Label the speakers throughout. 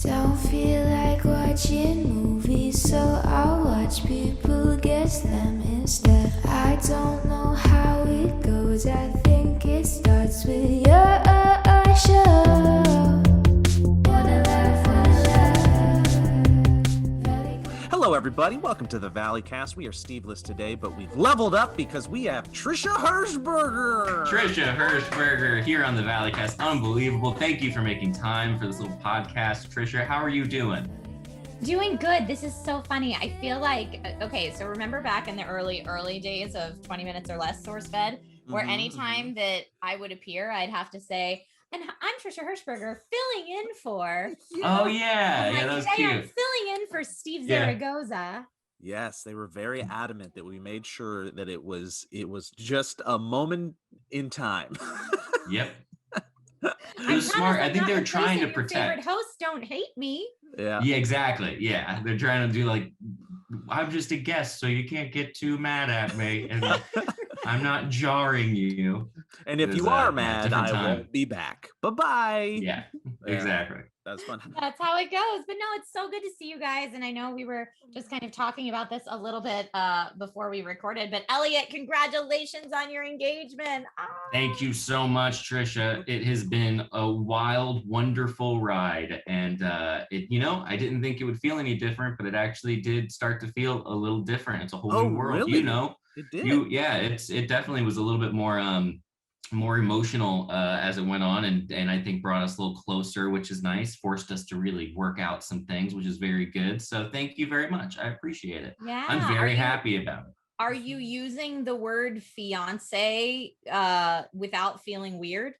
Speaker 1: Don't feel like watching movies, so I'll watch people guess them instead. I don't know how it goes, I think it starts with your show. Wanna laugh,
Speaker 2: Hello, everybody. Welcome to the Valleycast. We are Steveless today, but we've leveled up because we have TRISHA HERSHBERGER.
Speaker 3: TRISHA HERSHBERGER here on the Valleycast. Unbelievable. Thank you for making time for this little podcast. TRISHA, how are you doing?
Speaker 4: Doing good. This is so funny. I feel like, okay, so remember back in the early days of 20 Minutes or Less SourceFed, where anytime that I would appear, I'd have to say, and I'm TRISHA HERSHBERGER filling in for.
Speaker 3: Oh, yeah.
Speaker 4: Like,
Speaker 3: Yeah, that was
Speaker 4: today
Speaker 3: cute.
Speaker 4: I'm filling in for Steve Zaragoza.
Speaker 2: Yes, they were very adamant that we made sure that it was just a moment in time.
Speaker 3: Yep. It was smart. I think they were trying to protect.
Speaker 4: Your favorite hosts don't hate me.
Speaker 2: Yeah.
Speaker 3: Yeah, exactly. Yeah. They're trying to do like, I'm just a guest, so you can't get too mad at me. And I'm not jarring you.
Speaker 2: And if you are mad, I won't be back. Bye-bye.
Speaker 3: Yeah, exactly.
Speaker 2: That's fun.
Speaker 4: That's how it goes. But no, it's so good to see you guys. And I know we were just kind of talking about this a little bit before we recorded. But Elliot, congratulations on your engagement.
Speaker 3: Thank you so much, TRISHA. It has been a wild, wonderful ride. And I didn't think it would feel any different, but it actually did start to feel a little different. It's a whole new world.
Speaker 2: Really?
Speaker 3: You know,
Speaker 2: it did.
Speaker 3: It definitely was a little bit more emotional as it went on, and I think brought us a little closer, which is nice, forced us to really work out some things, which is very good. So thank you very much. I appreciate it.
Speaker 4: Yeah.
Speaker 3: I'm very happy about it.
Speaker 4: Are you using the word fiance without feeling weird?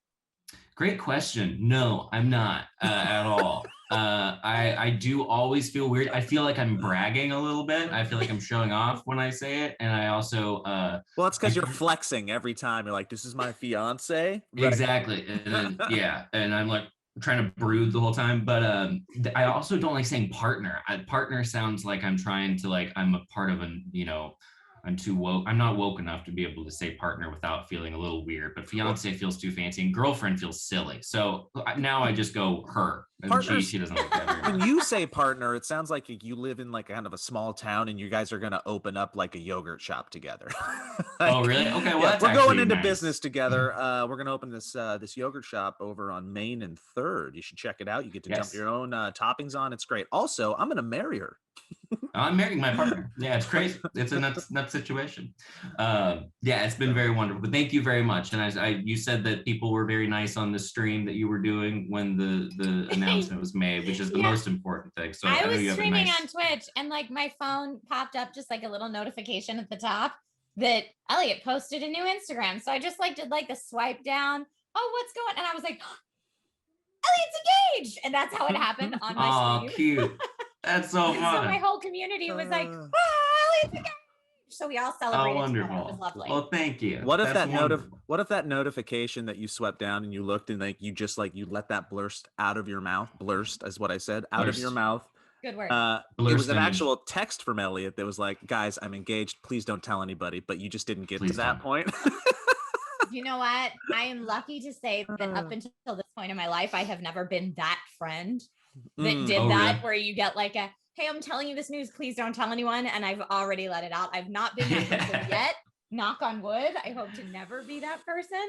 Speaker 3: Great question. No, I'm not at all. I do always feel weird. I feel like I'm bragging a little bit. I feel like I'm showing off when I say it. And I also
Speaker 2: well, it's because you're flexing every time. You're like, this is my fiance. Right?
Speaker 3: Exactly. And then, yeah. And I'm like trying to brood the whole time. But I also don't like saying partner. Partner sounds like I'm trying to I'm a part of I'm too woke. I'm not woke enough to be able to say partner without feeling a little weird, but fiance feels too fancy and girlfriend feels silly. So now I just go her. And she doesn't like that very much.
Speaker 2: When you say partner, it sounds like you live in like kind of a small town and you guys are going to open up like a yogurt shop together.
Speaker 3: Oh, really? Okay. Well,
Speaker 2: yeah,
Speaker 3: that's
Speaker 2: we're going into
Speaker 3: nice.
Speaker 2: business together. We're going to open this yogurt shop over on Main and 3rd. You should check it out. You get to dump your own toppings on. It's great. Also, I'm going to marry her.
Speaker 3: I'm marrying my partner. Yeah, it's crazy. It's a nuts situation. Yeah, it's been very wonderful. But thank you very much. And you said that people were very nice on the stream that you were doing when the announcement was made, which is the most important thing. So
Speaker 4: I was streaming on Twitch, and my phone popped up just like a little notification at the top that Elliot posted a new Instagram. So I just did the swipe down. Oh, what's going? And I was like, Elliot's engaged, and that's how it happened on my stream.
Speaker 3: Oh, cute. That's so fun.
Speaker 4: So my whole community was like, Elliot's engaged. So we all celebrated.
Speaker 3: Oh, wonderful.
Speaker 4: It was lovely.
Speaker 3: Well, thank you.
Speaker 2: What if that notification that you swept down and you looked and you just you let that blurst out of your mouth? Blurst is what I said. Out of your mouth.
Speaker 4: Good word.
Speaker 2: It was an actual text from Elliot that was like, guys, I'm engaged. Please don't tell anybody. But you just didn't get to that point.
Speaker 4: You know what? I am lucky to say that up until this point in my life, I have never been that friend that did that, really? Where you get hey, I'm telling you this news, please don't tell anyone. And I've already let it out. I've not been that person yet. Knock on wood. I hope to never be that person.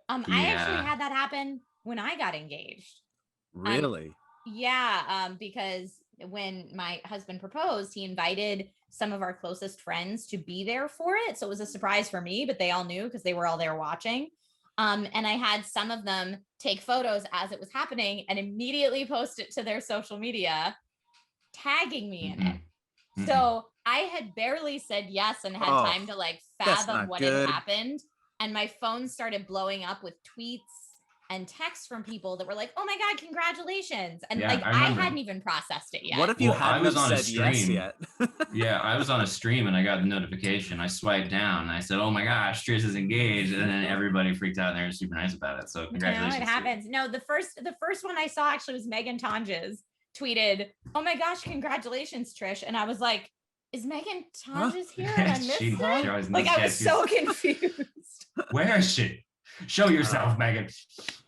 Speaker 4: I actually had that happen when I got engaged.
Speaker 2: Really?
Speaker 4: Because when my husband proposed, he invited some of our closest friends to be there for it. So it was a surprise for me, but they all knew because they were all there watching. And I had some of them take photos as it was happening and immediately post it to their social media, tagging me in it. So I had barely said yes and had time to fathom what had happened. And my phone started blowing up with tweets and texts from people that were like, oh my God, congratulations. And I hadn't even processed it yet.
Speaker 2: What if you hadn't said yes yet?
Speaker 3: Yeah, I was on a stream and I got the notification. I swiped down and I said, oh my gosh, Trish is engaged. And then everybody freaked out and they were super nice about it. So congratulations.
Speaker 4: You know, it happens. No, the first one I saw actually was Megan Tonjes tweeted, oh my gosh, congratulations, Trish. And I was like, is Megan Tonjes here? And I missed it? I was so confused.
Speaker 3: Where is she? Show yourself, Megan.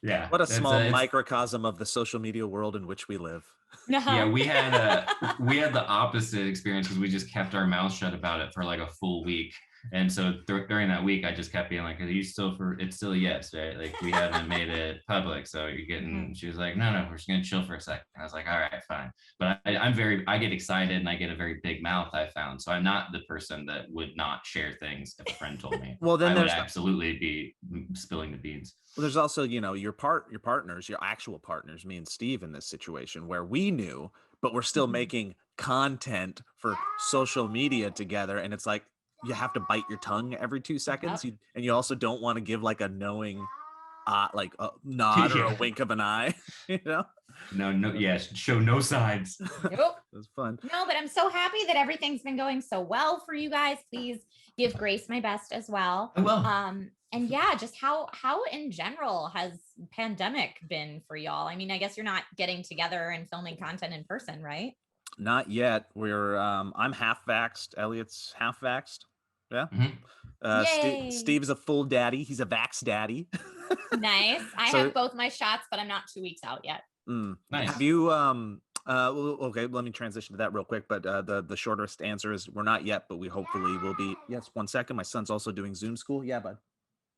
Speaker 3: Yeah.
Speaker 2: What a small microcosm of the social media world in which we live.
Speaker 3: Yeah, we had the opposite experience because we just kept our mouths shut about it for like a full week. And so during that week, I just kept being like, "Are you still it's still a yes, right? Like we haven't made it public, so you're getting." She was like, "No, we're just gonna chill for a second." I was like, "All right, fine." But I get excited and I get a very big mouth. I found so I'm not the person that would not share things if a friend told me.
Speaker 2: Well, then
Speaker 3: I would
Speaker 2: there's
Speaker 3: absolutely be spilling the beans.
Speaker 2: Well, there's also, your partners, your actual partners, me and Steve in this situation where we knew, but we're still making content for social media together. And it's like, you have to bite your tongue every 2 seconds. And you also don't want to give like a knowing, like a nod or a wink of an eye,
Speaker 3: No, yes, show no sides.
Speaker 4: Nope.
Speaker 2: It was fun.
Speaker 4: No, but I'm so happy that everything's been going so well for you guys. Please give Grace my best as well.
Speaker 3: I will.
Speaker 4: And yeah, just how in general has pandemic been for y'all? I mean, I guess you're not getting together and filming content in person, right?
Speaker 2: Not yet. I'm half vaxxed. Elliot's half vaxxed. Yeah.
Speaker 4: Yay.
Speaker 2: Steve's a full daddy. He's a vax daddy.
Speaker 4: Nice. I have both my shots, but I'm not 2 weeks out yet.
Speaker 3: Nice.
Speaker 2: Have you well, okay, let me transition to that real quick, but the shortest answer is we're not yet, but we hopefully will be. Yes, 1 second. My son's also doing Zoom school. Yeah, bud.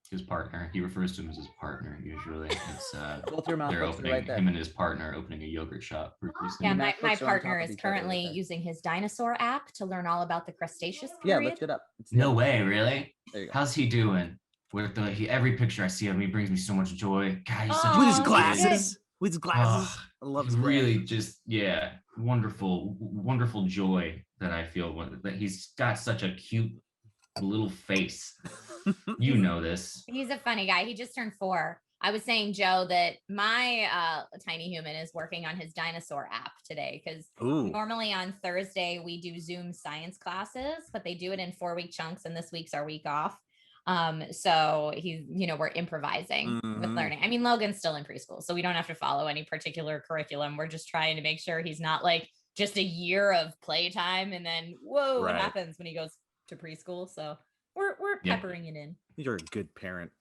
Speaker 3: His partner. He refers to him as his partner usually. It's
Speaker 2: both your mouth
Speaker 3: they're opening
Speaker 2: right there.
Speaker 3: him and his partner opening a yogurt shop.
Speaker 4: Yeah, my partner is currently using his dinosaur app to learn all about the Cretaceous period.
Speaker 2: Yeah, look it up.
Speaker 3: No way, really?
Speaker 2: There you go.
Speaker 3: How's he doing? With every picture I see of him, he brings me so much joy. God, he's such
Speaker 2: with
Speaker 3: a
Speaker 2: his
Speaker 3: good
Speaker 2: glasses.
Speaker 3: kid.
Speaker 2: With his glasses. I love his
Speaker 3: really
Speaker 2: glasses.
Speaker 3: just wonderful joy that I feel that he's got such a cute little face. You know this.
Speaker 4: He's a funny guy. He just turned 4. I was saying, Joe, that my tiny human is working on his dinosaur app today because normally on Thursday we do Zoom science classes, but they do it in 4-week chunks, and this week's our week off. So he's, we're improvising with learning. I mean, Logan's still in preschool, so we don't have to follow any particular curriculum. We're just trying to make sure he's not like just a year of playtime and then what happens when he goes to preschool. So we're peppering it in.
Speaker 2: You're a good parent.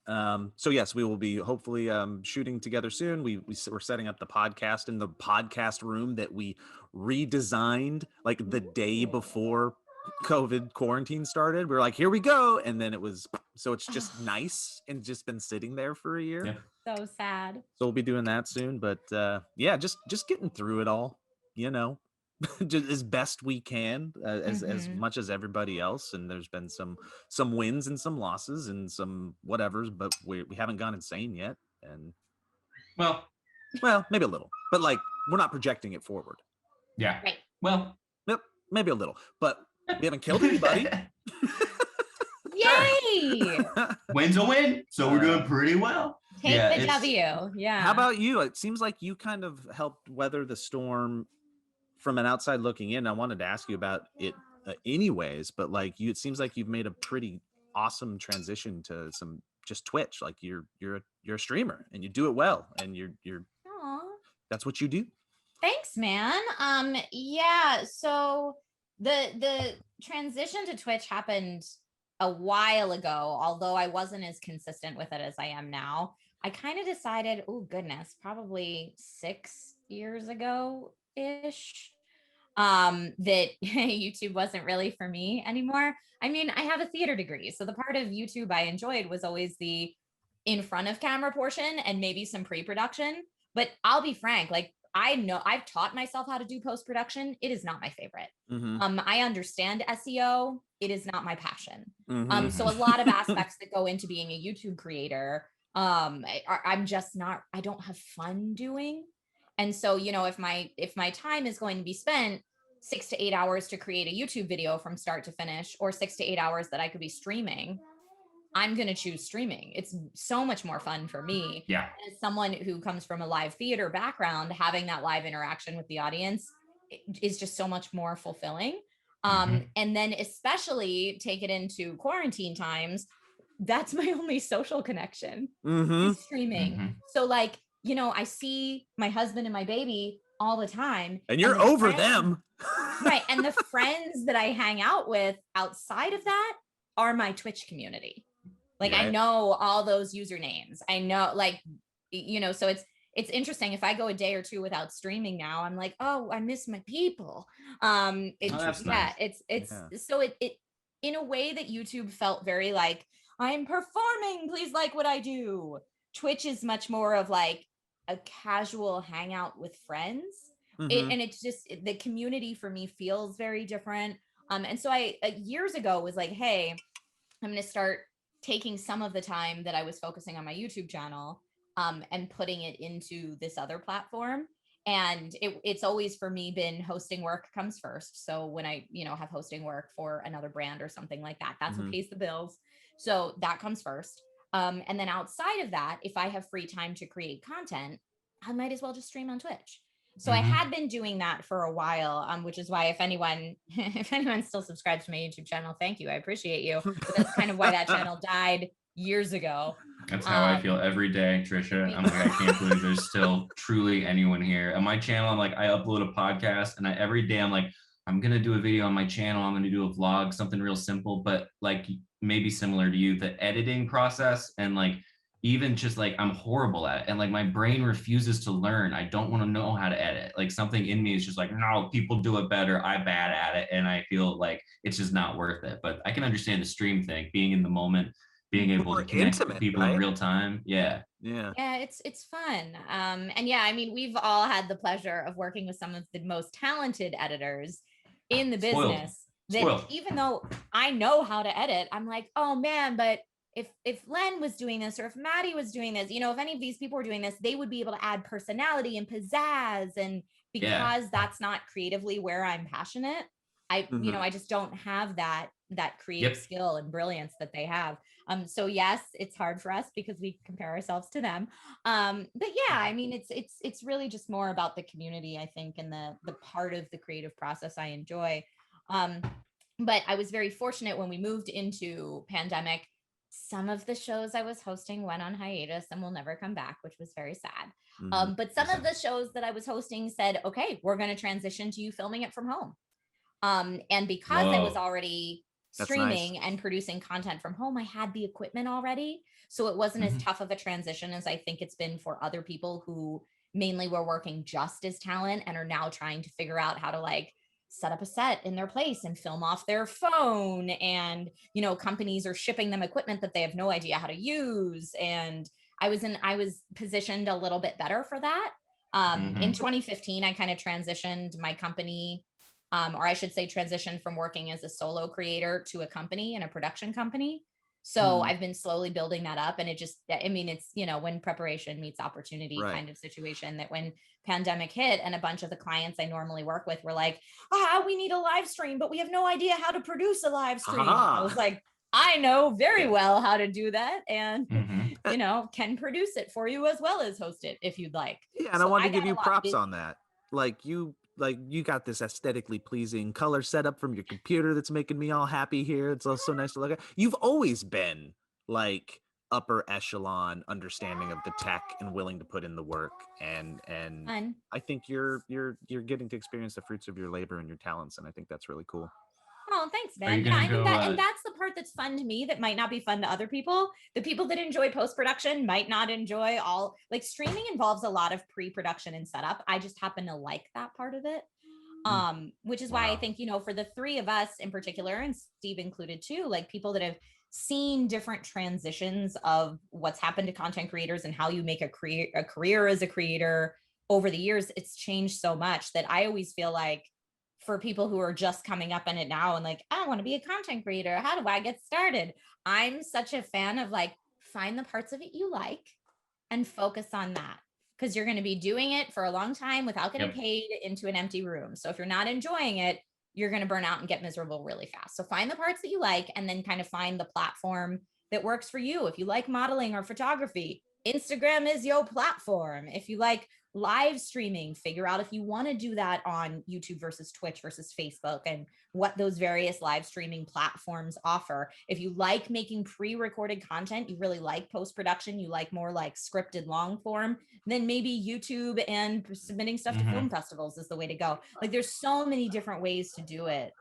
Speaker 2: So yes, we will be hopefully shooting together soon. We're setting up the podcast in the podcast room that we redesigned like the day before COVID quarantine started. We were like, here we go. And then it's just nice and just been sitting there for a year.
Speaker 3: Yeah.
Speaker 4: So sad.
Speaker 2: So we'll be doing that soon. But yeah, just getting through it all, just as best we can, as much as everybody else. And there's been some wins and some losses and some whatevers, but we haven't gone insane yet. And well, maybe a little, but like we're not projecting it forward.
Speaker 3: Yeah.
Speaker 4: Right.
Speaker 3: Well,
Speaker 2: maybe a little, but we haven't killed anybody.
Speaker 4: Yay!
Speaker 3: Win's a win, so we're doing pretty well.
Speaker 4: Take the W. Yeah.
Speaker 2: How about you? It seems like you kind of helped weather the storm from an outside looking in. I wanted to ask you about it anyways, but like it seems like you've made a pretty awesome transition to some just Twitch. Like you're a streamer and you do it well, and you're
Speaker 4: Aww.
Speaker 2: That's what you do.
Speaker 4: Thanks, man. Yeah, so the transition to Twitch happened a while ago, although I wasn't as consistent with it as I am now. I kind of decided, probably 6 years ago ish, that YouTube wasn't really for me anymore. I mean, I have a theater degree, so the part of YouTube I enjoyed was always the in front of camera portion and maybe some pre-production. But I'll be frank, like I know I've taught myself how to do post-production. It is not my favorite. I understand SEO. It is not my passion. So a lot of aspects that go into being a YouTube creator, I'm just not, I don't have fun doing. And so, if my time is going to be spent 6 to 8 hours to create a YouTube video from start to finish, or 6 to 8 hours that I could be streaming, I'm going to choose streaming. It's so much more fun for me.
Speaker 3: Yeah.
Speaker 4: As someone who comes from a live theater background, having that live interaction with the audience is just so much more fulfilling. And then especially take it into quarantine times, that's my only social connection is streaming. So like, I see my husband and my baby all the time.
Speaker 2: And you're over them.
Speaker 4: Right. And the friends that I hang out with outside of that are my Twitch community. Like I know all those usernames. I know, like, so it's interesting. If I go a day or two without streaming now, I'm like, oh, I miss my people. It's
Speaker 3: that's
Speaker 4: yeah,
Speaker 3: nice.
Speaker 4: it's
Speaker 2: Yeah.
Speaker 4: so it in a way that YouTube felt very like, I'm performing, please like what I do. Twitch is much more of like a casual hangout with friends.
Speaker 2: Mhm.
Speaker 4: And it's just the community for me feels very different. And so I years ago was like, hey, I'm going to start taking some of the time that I was focusing on my YouTube channel and putting it into this other platform. And it's always for me been hosting work comes first. So when I, have hosting work for another brand or something like that, that's what pays the bills. So that comes first. And then outside of that, if I have free time to create content, I might as well just stream on Twitch. So I had been doing that for a while, which is why if anyone still subscribes to my YouTube channel, thank you. I appreciate you. But that's kind of why that channel died years ago.
Speaker 3: That's how I feel every day, Trisha. I'm like, I can't believe there's still truly anyone here. On my channel, I'm like, I upload a podcast, and every day I'm like, I'm gonna do a video on my channel. I'm gonna do a vlog, something real simple, but like maybe similar to you, the editing process and like even just like I'm horrible at it. And like my brain refuses to learn. I don't want to know how to edit. Like something in me is just like, no, people do it better. I'm bad at it. And I feel like it's just not worth it. But I can understand the stream thing, being in the moment, being able to connect with people in real time. Yeah.
Speaker 4: Yeah, it's fun. And yeah, I mean, we've all had the pleasure of working with some of the most talented editors in the business. That even though I know how to edit, I'm like, oh man, but if Len was doing this, or if Maddie was doing this, if any of these people were doing this, they would be able to add personality and pizzazz. And because that's not creatively where I'm passionate, I just don't have that creative skill and brilliance that they have. So yes, it's hard for us because we compare ourselves to them. But yeah, I mean, it's really just more about the community, I think, and the part of the creative process I enjoy. But I was very fortunate when we moved into pandemic. Some of the shows I was hosting went on hiatus and will never come back, which was very sad. But some of the shows that I was hosting said, okay, we're going to transition to you filming it from home. And because I was already streaming and producing content from home, I had the equipment already. So it wasn't as tough of a transition as I think it's been for other people who mainly were working just as talent and are now trying to figure out how to like set up a set in their place and film off their phone. And, companies are shipping them equipment that they have no idea how to use. And I was positioned a little bit better for that. In 2015, I kind of transitioned my company, or I should say transition from working as a solo creator to a company and a production company. So I've been slowly building that up. And it just, I mean, it's, when preparation meets opportunity kind of situation, that when pandemic hit and a bunch of the clients I normally work with were like, we need a live stream, but we have no idea how to produce a live stream. I was like, I know very well how to do that, and can produce it for you as well as host it if you'd like.
Speaker 2: Yeah, and so I want to give you props on that. Like you got this aesthetically pleasing color setup from your computer that's making me all happy here. It's also nice to look at. You've always been like upper echelon understanding of the tech and willing to put in the work, and
Speaker 4: Fun.
Speaker 2: I think you're getting to experience the fruits of your labor and your talents, and I think that's really cool.
Speaker 4: Oh, thanks, man. Yeah, I mean and that's the part that's fun to me that might not be fun to other people. The people that enjoy post-production might not enjoy all, like, streaming involves a lot of pre-production and setup. I just happen to like that part of it. Which is why I think, for the three of us in particular, and Steve included too, like people that have seen different transitions of what's happened to content creators and how you make a career as a creator over the years, it's changed so much that I always feel like, for people who are just coming up in it now and like, I want to be a content creator, how do I get started? I'm such a fan of like, find the parts of it you like and focus on that, because you're going to be doing it for a long time without getting paid into an empty room. So if you're not enjoying it, you're going to burn out and get miserable really fast. So find the parts that you like, and then kind of find the platform that works for you. If you like modeling or photography, Instagram is your platform. If you like live streaming, figure out if you want to do that on YouTube versus Twitch versus Facebook, and what those various live streaming platforms offer. If you like making pre-recorded content, you really like post-production, you like more like scripted long form, then maybe YouTube and submitting stuff to film festivals is the way to go. Like, there's so many different ways to do it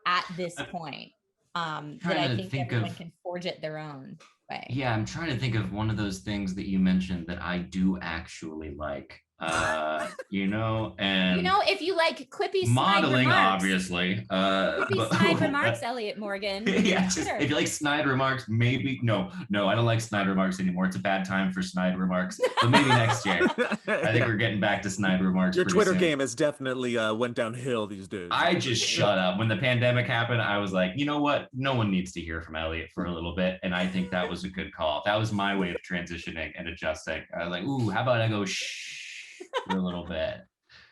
Speaker 4: at this point, that I think everyone can forge it their own. way.
Speaker 3: Yeah, I'm trying to think of one of those things that you mentioned that I do actually like. And
Speaker 4: You know, if you like quippy snide
Speaker 3: modeling,
Speaker 4: remarks,
Speaker 3: obviously.
Speaker 4: quippy
Speaker 3: But
Speaker 4: snide remarks, Elliot Morgan.
Speaker 3: yeah, just,
Speaker 4: Sure.
Speaker 3: if you like snide remarks, maybe no, I don't like snide remarks anymore. It's a bad time for snide remarks. But maybe next year. I think we're getting back to snide remarks.
Speaker 2: Your Twitter
Speaker 3: soon.
Speaker 2: game has definitely went downhill these days.
Speaker 3: I just shut up. When the pandemic happened, I was like, you know what? No one needs to hear from Elliot for a little bit. And I think that was a good call. That was my way of transitioning and adjusting. I was like, ooh, how about I go shh for a little bit?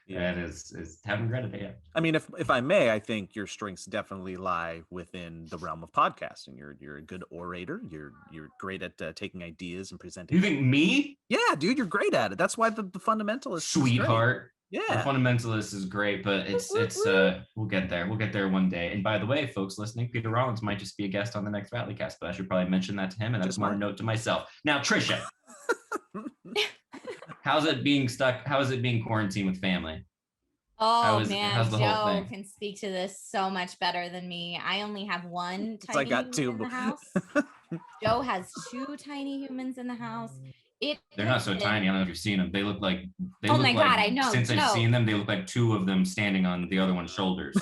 Speaker 2: Yeah.
Speaker 3: And it's haven't regretted it yet.
Speaker 2: I mean, if I may, I think your strengths definitely lie within the realm of podcasting. You're a good orator. You're great at taking ideas and presenting.
Speaker 3: You think me?
Speaker 2: Yeah, dude, you're great at it. That's why the Fundamentalist
Speaker 3: Sweetheart.
Speaker 2: Yeah,
Speaker 3: The Fundamentalist is great, but it's we'll get there. We'll get there one day. And by the way, folks listening, Peter Rollins might just be a guest on the next Valleycast, but I should probably mention that to him, and that's
Speaker 2: Just
Speaker 3: more a
Speaker 2: might.
Speaker 3: note to myself. Now, Trisha, how's it being stuck? How is it being quarantined with family?
Speaker 4: Oh
Speaker 3: how's
Speaker 4: man,
Speaker 3: the whole
Speaker 4: Joe
Speaker 3: thing?
Speaker 4: can speak to this so much better than me. I only have one
Speaker 2: I
Speaker 4: tiny
Speaker 2: got
Speaker 4: human
Speaker 2: two.
Speaker 4: in the house. Joe has 2 tiny humans in the house.
Speaker 3: They're not so tiny. I don't know if you've seen them. They look like
Speaker 4: Oh my God, I know,
Speaker 3: Since I've
Speaker 4: Joe.
Speaker 3: seen them, they look like 2 of them standing on the other one's shoulders.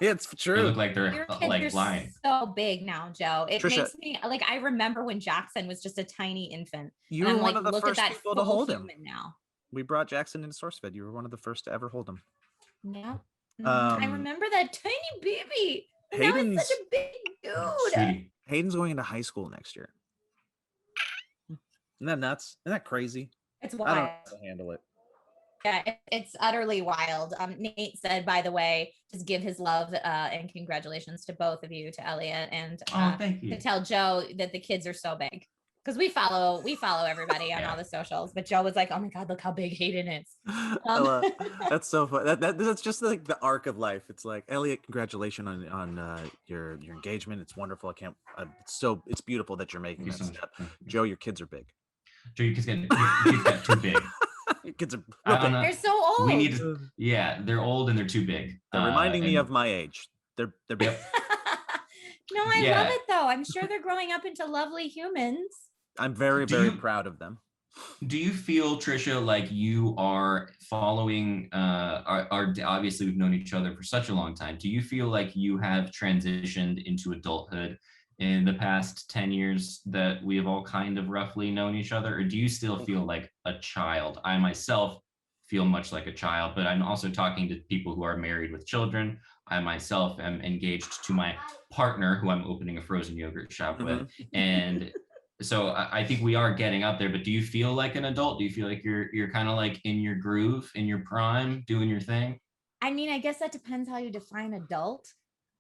Speaker 2: It's
Speaker 3: They
Speaker 2: true.
Speaker 3: look like
Speaker 4: Your
Speaker 3: they're
Speaker 4: kids
Speaker 3: like
Speaker 4: are
Speaker 3: flying.
Speaker 4: so big now, Joe. It
Speaker 2: Trisha-
Speaker 4: makes me like I remember when Jackson was just a tiny infant.
Speaker 2: You
Speaker 4: and
Speaker 2: were
Speaker 4: I'm
Speaker 2: one
Speaker 4: like,
Speaker 2: of the
Speaker 4: look
Speaker 2: first
Speaker 4: at that
Speaker 2: people to
Speaker 4: full
Speaker 2: hold him.
Speaker 4: human now.
Speaker 2: We brought Jackson into SourceFed. You were one of the first to ever hold him.
Speaker 4: Yeah. I
Speaker 2: Um,
Speaker 4: remember that tiny baby. And now he's such a big dude.
Speaker 3: Sweetie.
Speaker 2: Hayden's going into high school next year. Isn't that nuts? Isn't that crazy?
Speaker 4: It's
Speaker 2: I don't
Speaker 4: wild.
Speaker 2: know how to handle it.
Speaker 4: Yeah, it's utterly wild. Nate said, by the way, just give his love and congratulations to both of you, to Elliot and
Speaker 3: Thank you.
Speaker 4: to tell Joe that the kids are so big. Because we follow everybody on all the socials, but Joe was like, "Oh my God, look how big Hayden is."
Speaker 2: That's so fun. That's just like the arc of life. It's like, Elliot, congratulations on your engagement. It's wonderful. I can't. It's beautiful that you're making
Speaker 3: Thank
Speaker 2: that
Speaker 3: you so
Speaker 2: step.
Speaker 3: much.
Speaker 2: Joe, your kids are big.
Speaker 3: Joe, your kids got too big.
Speaker 2: Your kids are
Speaker 3: I
Speaker 2: real
Speaker 3: don't
Speaker 2: big.
Speaker 3: know.
Speaker 4: They're so old.
Speaker 3: We need to, yeah, they're old and they're too big.
Speaker 2: They're reminding me
Speaker 3: and-
Speaker 2: of my age. They're big.
Speaker 3: Yep.
Speaker 4: No, I
Speaker 3: Yeah.
Speaker 4: love it though. I'm sure they're growing up into lovely humans.
Speaker 2: I'm very,
Speaker 3: Do
Speaker 2: very
Speaker 3: you-
Speaker 2: proud of them.
Speaker 3: Do you feel, Trisha, like you are following, obviously we've known each other for such a long time. Do you feel like you have transitioned into adulthood in the past 10 years that we have all kind of roughly known each other? Or do you still feel like a child? I myself feel much like a child, but I'm also talking to people who are married with children. I myself am engaged to my partner, who I'm opening a frozen yogurt shop with. And so I think we are getting up there, but do you feel like an adult? Do you feel like you're kind of like in your groove, in your prime, doing your thing?
Speaker 4: I mean, I guess that depends how you define adult.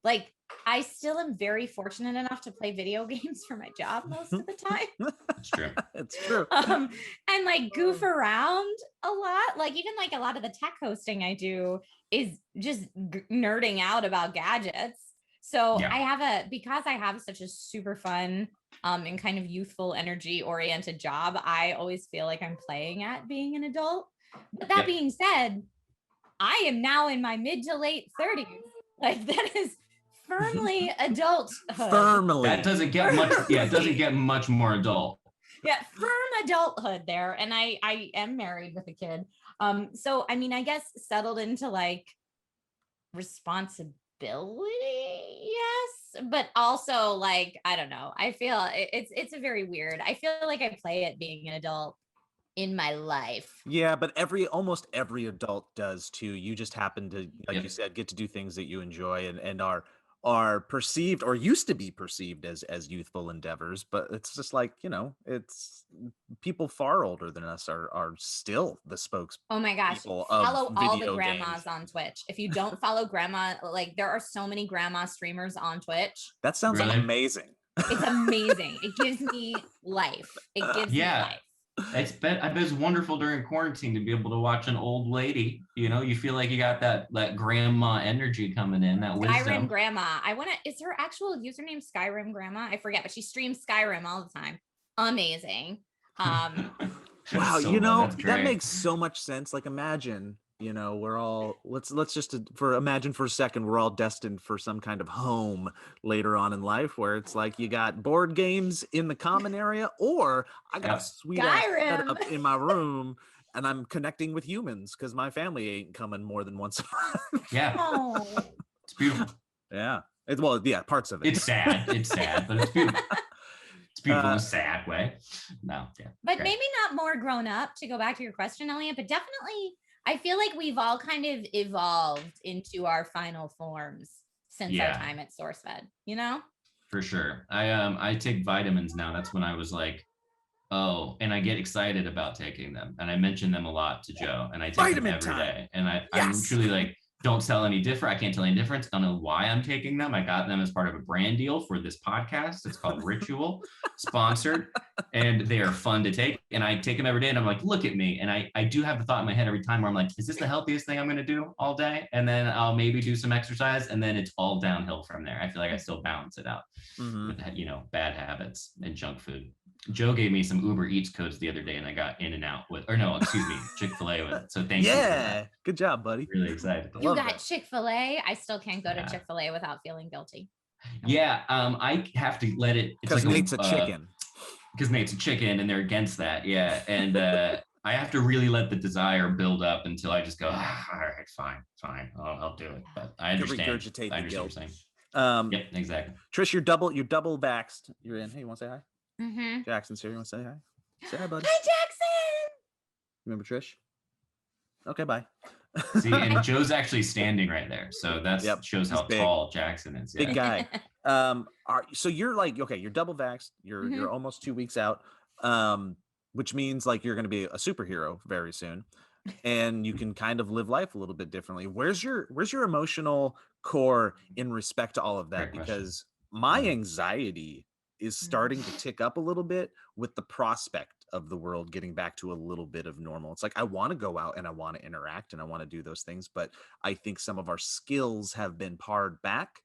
Speaker 4: Like, I still am very fortunate enough to play video games for my job most of the time.
Speaker 3: That's true.
Speaker 2: It's true.
Speaker 4: And like goof around a lot. Like even like a lot of the tech hosting I do is just nerding out about gadgets. So
Speaker 3: Yeah.
Speaker 4: because I have such a super fun and kind of youthful energy oriented job, I always feel like I'm playing at being an adult. But that being said, I am now in my mid to late 30s. Like that is firmly adulthood.
Speaker 2: Firmly.
Speaker 3: That doesn't get much. Yeah, it doesn't get much more adult.
Speaker 4: Yeah, firm adulthood there. And I am married with a kid. So I mean, I guess settled into like responsibility, yes, but also like I don't know. I feel it's a very weird. I feel like I play at being an adult in my life.
Speaker 2: Yeah, but almost every adult does too. You just happen to, like
Speaker 3: Yep.
Speaker 2: you said, get to do things that you enjoy and are perceived or used to be perceived as youthful endeavors. But it's just like, it's people far older than us are still the spokes.
Speaker 4: Oh my gosh.
Speaker 2: People of
Speaker 4: Follow all the
Speaker 2: video
Speaker 4: grandmas
Speaker 2: games.
Speaker 4: on Twitch. If you don't follow grandma, like there are so many grandma streamers on Twitch.
Speaker 2: That sounds
Speaker 3: Really?
Speaker 2: amazing.
Speaker 4: It's amazing. It gives me life. It gives me
Speaker 3: Yeah.
Speaker 4: life.
Speaker 3: I bet it's wonderful during quarantine to be able to watch an old lady. You feel like you got that grandma energy coming in, that wisdom.
Speaker 4: Skyrim Grandma. Is her actual username Skyrim Grandma? I forget, but she streams Skyrim all the time. Amazing.
Speaker 2: Wow,
Speaker 3: So good. That's
Speaker 2: that
Speaker 3: great.
Speaker 2: makes so much sense. Like imagine, You know, we're all let's just imagine for a second we're all destined for some kind of home later on in life where it's like you got board games in the common area, or I got a sweet ass setup
Speaker 4: Skyrim.
Speaker 2: in my room and I'm connecting with humans because my family ain't coming more than once a month.
Speaker 3: Yeah,
Speaker 4: Oh.
Speaker 3: it's beautiful.
Speaker 2: Yeah. Parts of it.
Speaker 3: It's sad, but it's beautiful. It's beautiful in a
Speaker 2: Uh,
Speaker 3: sad way. No, yeah.
Speaker 4: But
Speaker 3: okay.
Speaker 4: maybe not more grown up, to go back to your question, Elliot, but definitely I feel like we've all kind of evolved into our final forms since our time at SourceFed, you know?
Speaker 3: For sure. I take vitamins now. That's when I was like, oh, and I get excited about taking them. And I mention them a lot to Joe, and I take
Speaker 2: Vitamin
Speaker 3: them every
Speaker 2: time.
Speaker 3: day. And I'm
Speaker 2: Yes.
Speaker 3: truly like, don't tell any different. I can't tell any difference. I don't know why I'm taking them. I got them as part of a brand deal for this podcast. It's called Ritual, sponsored, and they are fun to take. And I take them every day, and I'm like, look at me. And I do have the thought in my head every time where I'm like, is this the healthiest thing I'm going to do all day? And then I'll maybe do some exercise, and then it's all downhill from there. I feel like I still balance it out with, you know, bad habits and junk food. Joe gave me some Uber Eats codes the other day, and I got In-N-Out with, or no, excuse me, Chick-fil-A with it. So thank you.
Speaker 2: Yeah. Good job, buddy.
Speaker 3: Really excited.
Speaker 4: You got Chick-fil-A. I still can't go to Chick-fil-A without feeling guilty.
Speaker 3: Yeah, I have to let it.
Speaker 2: Because Nate's a chicken.
Speaker 3: Because Nate's a chicken, and they're against that. Yeah, and I have to really let the desire build up until I just go, all right, fine, I'll do it. But I understand.
Speaker 2: Regurgitate
Speaker 3: I
Speaker 2: the guilt.
Speaker 3: What you're saying. Yep, exactly.
Speaker 2: Trish, you're double vaxxed. You're in. Hey, you want to say hi?
Speaker 4: Mm-hmm.
Speaker 2: Jackson's here. You want to say hi? Say hi, buddy.
Speaker 4: Hi, Jackson.
Speaker 2: Remember Trish? Okay, bye.
Speaker 3: See, and Joe's actually standing right there, so that shows how tall Jackson is.
Speaker 2: Big guy. So you're like, okay, you're double vaxxed. You're almost 2 weeks out, which means like you're going to be a superhero very soon, and you can kind of live life a little bit differently. Where's your emotional core in respect to all of that? Because my anxiety is starting to tick up a little bit with the prospect of the world getting back to a little bit of normal. It's like I want to go out and I want to interact and I want to do those things, but I think some of our skills have been pared back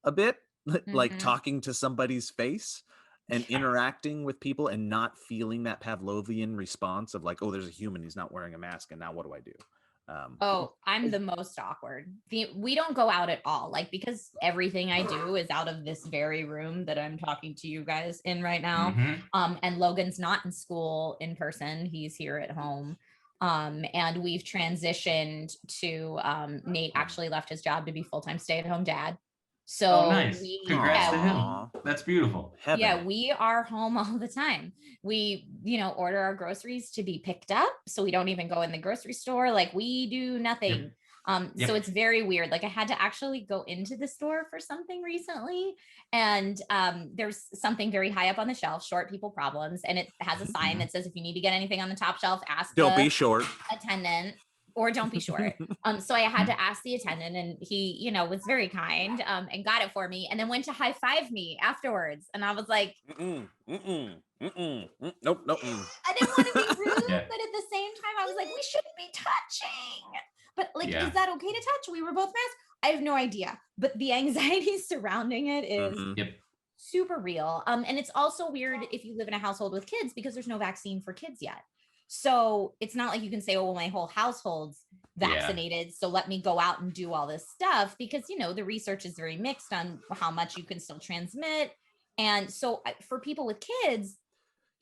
Speaker 2: a bit, like talking to somebody's face and interacting with people and not feeling that Pavlovian response of like, oh, there's a human, he's not wearing a mask, and now what do I do?
Speaker 4: I'm the most awkward. We don't go out at all, like, because everything I do is out of this very room that I'm talking to you guys in right now. And Logan's not in school in person, he's here at home. And we've transitioned to Nate actually left his job to be full-time stay-at-home dad. So
Speaker 3: nice. Congrats to him. That's beautiful.
Speaker 4: Heaven. Yeah, we are home all the time. We, order our groceries to be picked up, so we don't even go in the grocery store. Like, we do nothing. So it's very weird. Like, I had to actually go into the store for something recently, and there's something very high up on the shelf, short people problems, and it has a sign that says if you need to get anything on the top shelf, ask
Speaker 2: don't be short
Speaker 4: attendant. Or don't be short. So I had to ask the attendant, and he, was very kind and got it for me, and then went to high five me afterwards. And I was like,
Speaker 2: nope.
Speaker 4: I didn't want to be rude, but at the same time, I was like, we shouldn't be touching. But is that okay to touch? We were both masked. I have no idea. But the anxiety surrounding it is super real. And it's also weird if you live in a household with kids because there's no vaccine for kids yet. So it's not like you can say, oh, well, my whole household's vaccinated, so let me go out and do all this stuff, because, the research is very mixed on how much you can still transmit. And so for people with kids,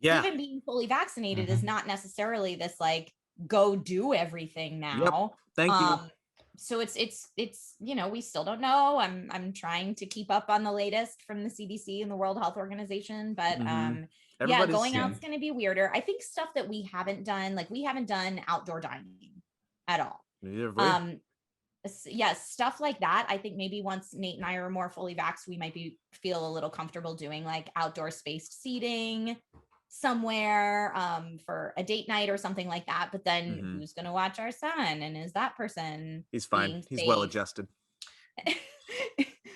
Speaker 4: even being fully vaccinated is not necessarily this like, go do everything now.
Speaker 2: Thank you.
Speaker 4: So it's, we still don't know. I'm trying to keep up on the latest from the CDC and the World Health Organization, but going out's going to be weirder. I think stuff that we haven't done, like we haven't done outdoor dining at all. Stuff like that. I think maybe once Nate and I are more fully vaxxed, we might feel a little comfortable doing like outdoor spaced seating somewhere for a date night or something like that. But then who's going to watch our son? And is that person?
Speaker 2: He's fine. He's well adjusted.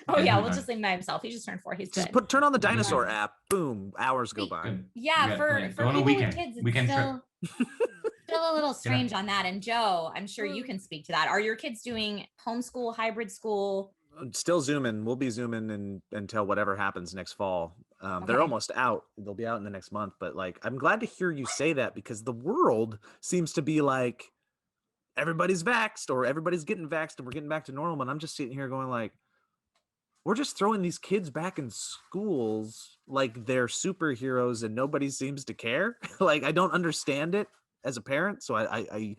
Speaker 4: Oh yeah, we'll just leave him by himself. He just turned 4. He's
Speaker 2: just
Speaker 4: good.
Speaker 2: Turn on the dinosaur app. Boom, hours go by.
Speaker 4: Yeah, for people with kids, it's still a little strange on that. And Joe, I'm sure you can speak to that. Are your kids doing homeschool, hybrid school?
Speaker 2: Still zooming. We'll be zooming until whatever happens next fall. They're almost out. They'll be out in the next month. But like, I'm glad to hear you say that, because the world seems to be like, everybody's vaxxed or everybody's getting vaxxed and we're getting back to normal. And I'm just sitting here going like, we're just throwing these kids back in schools like they're superheroes and nobody seems to care. Like, I don't understand it as a parent. So I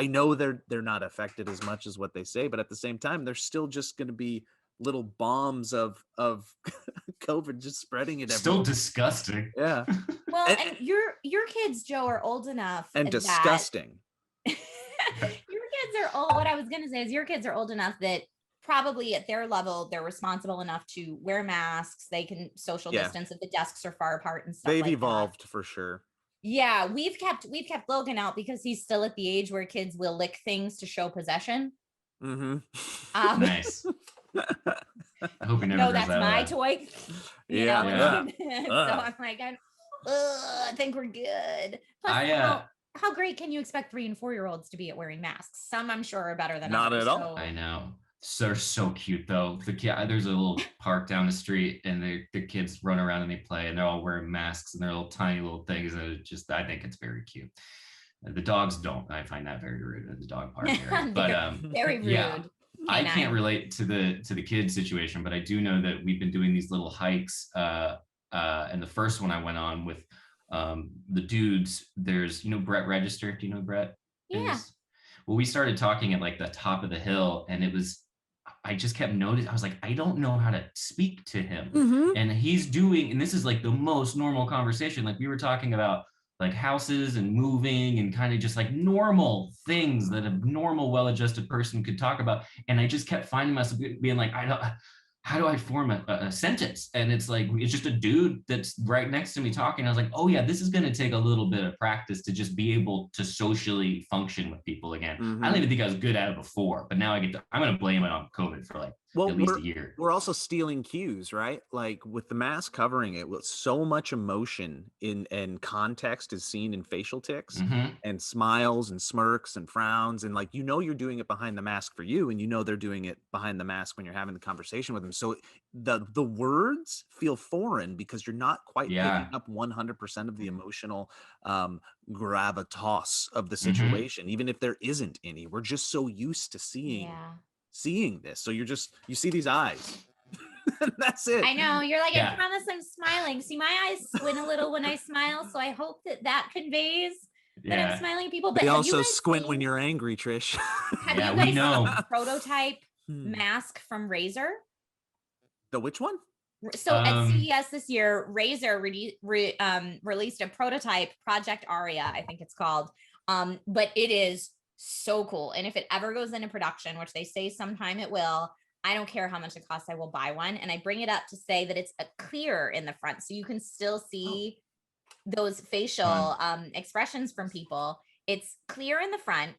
Speaker 2: know they're not affected as much as what they say, but at the same time, they're still just going to be little bombs of COVID just spreading it
Speaker 3: Still
Speaker 2: everywhere.
Speaker 3: disgusting.
Speaker 2: Yeah.
Speaker 4: Well, and your kids, Joe, are old enough
Speaker 2: And disgusting.
Speaker 4: Your kids are old. What I was gonna say is your kids are old enough that probably at their level they're responsible enough to wear masks. They can social distance if the desks are far apart and stuff.
Speaker 2: They've
Speaker 4: like
Speaker 2: evolved
Speaker 4: that.
Speaker 2: for sure.
Speaker 4: Yeah, we've kept Logan out because he's still at the age where kids will lick things to show possession.
Speaker 3: Nice. I hope he never
Speaker 4: No,
Speaker 3: goes
Speaker 4: that's
Speaker 3: out of
Speaker 4: my
Speaker 3: that.
Speaker 4: toy. You
Speaker 2: Yeah,
Speaker 4: know?
Speaker 2: yeah.
Speaker 4: So I'm like, I think we're good. Plus, how great can you expect 3 and 4-year-olds to be at wearing masks? Some I'm sure are better than
Speaker 2: Not
Speaker 4: others.
Speaker 2: at all.
Speaker 4: So.
Speaker 3: I know. So they're so cute though. There's a little park down the street, and the kids run around and they play, and they're all wearing masks and they're little tiny little things, and I think it's very cute. The dogs don't. I find that very rude at the dog park area. But
Speaker 4: very rude.
Speaker 3: Yeah, I can't relate to the kid situation, but I do know that we've been doing these little hikes. And the first one I went on with the dudes, there's Brett Register. Do you know Brett?
Speaker 4: Yeah.
Speaker 3: Well, we started talking at like the top of the hill, and I just kept noticing, I was like, I don't know how to speak to him. And he's doing, and this is like the most normal conversation. Like we were talking about like houses and moving and kind of just like normal things that a normal, well-adjusted person could talk about. And I just kept finding myself being like, how do I form a sentence? And it's like, it's just a dude that's right next to me talking. I was like, oh yeah, this is going to take a little bit of practice to just be able to socially function with people again. I don't even think I was good at it before, but now I'm going to blame it on COVID for like at least a year.
Speaker 2: We're also stealing cues, right? Like with the mask covering it, with so much emotion and context is seen in facial tics and smiles and smirks and frowns. And like, you're doing it behind the mask for you, and they're doing it behind the mask when you're having the conversation with them. So the words feel foreign because you're not quite picking up 100% of the emotional gravitas of the situation, even if there isn't any. We're just so used to seeing this. So you see these eyes. That's it.
Speaker 4: I know. You're like, I promise I'm smiling. See, my eyes squint a little when I smile. So I hope that conveys that I'm smiling at people. But
Speaker 2: they also squint when you're angry, Trish.
Speaker 4: Have you guys seen a prototype mask from Razer?
Speaker 2: The which one?
Speaker 4: So at CES this year, Razer released a prototype, Project Aria, I think it's called. But it is so cool. And if it ever goes into production, which they say sometime it will, I don't care how much it costs, I will buy one. And I bring it up to say that it's a clear in the front, so you can still see those facial expressions from people. It's clear in the front,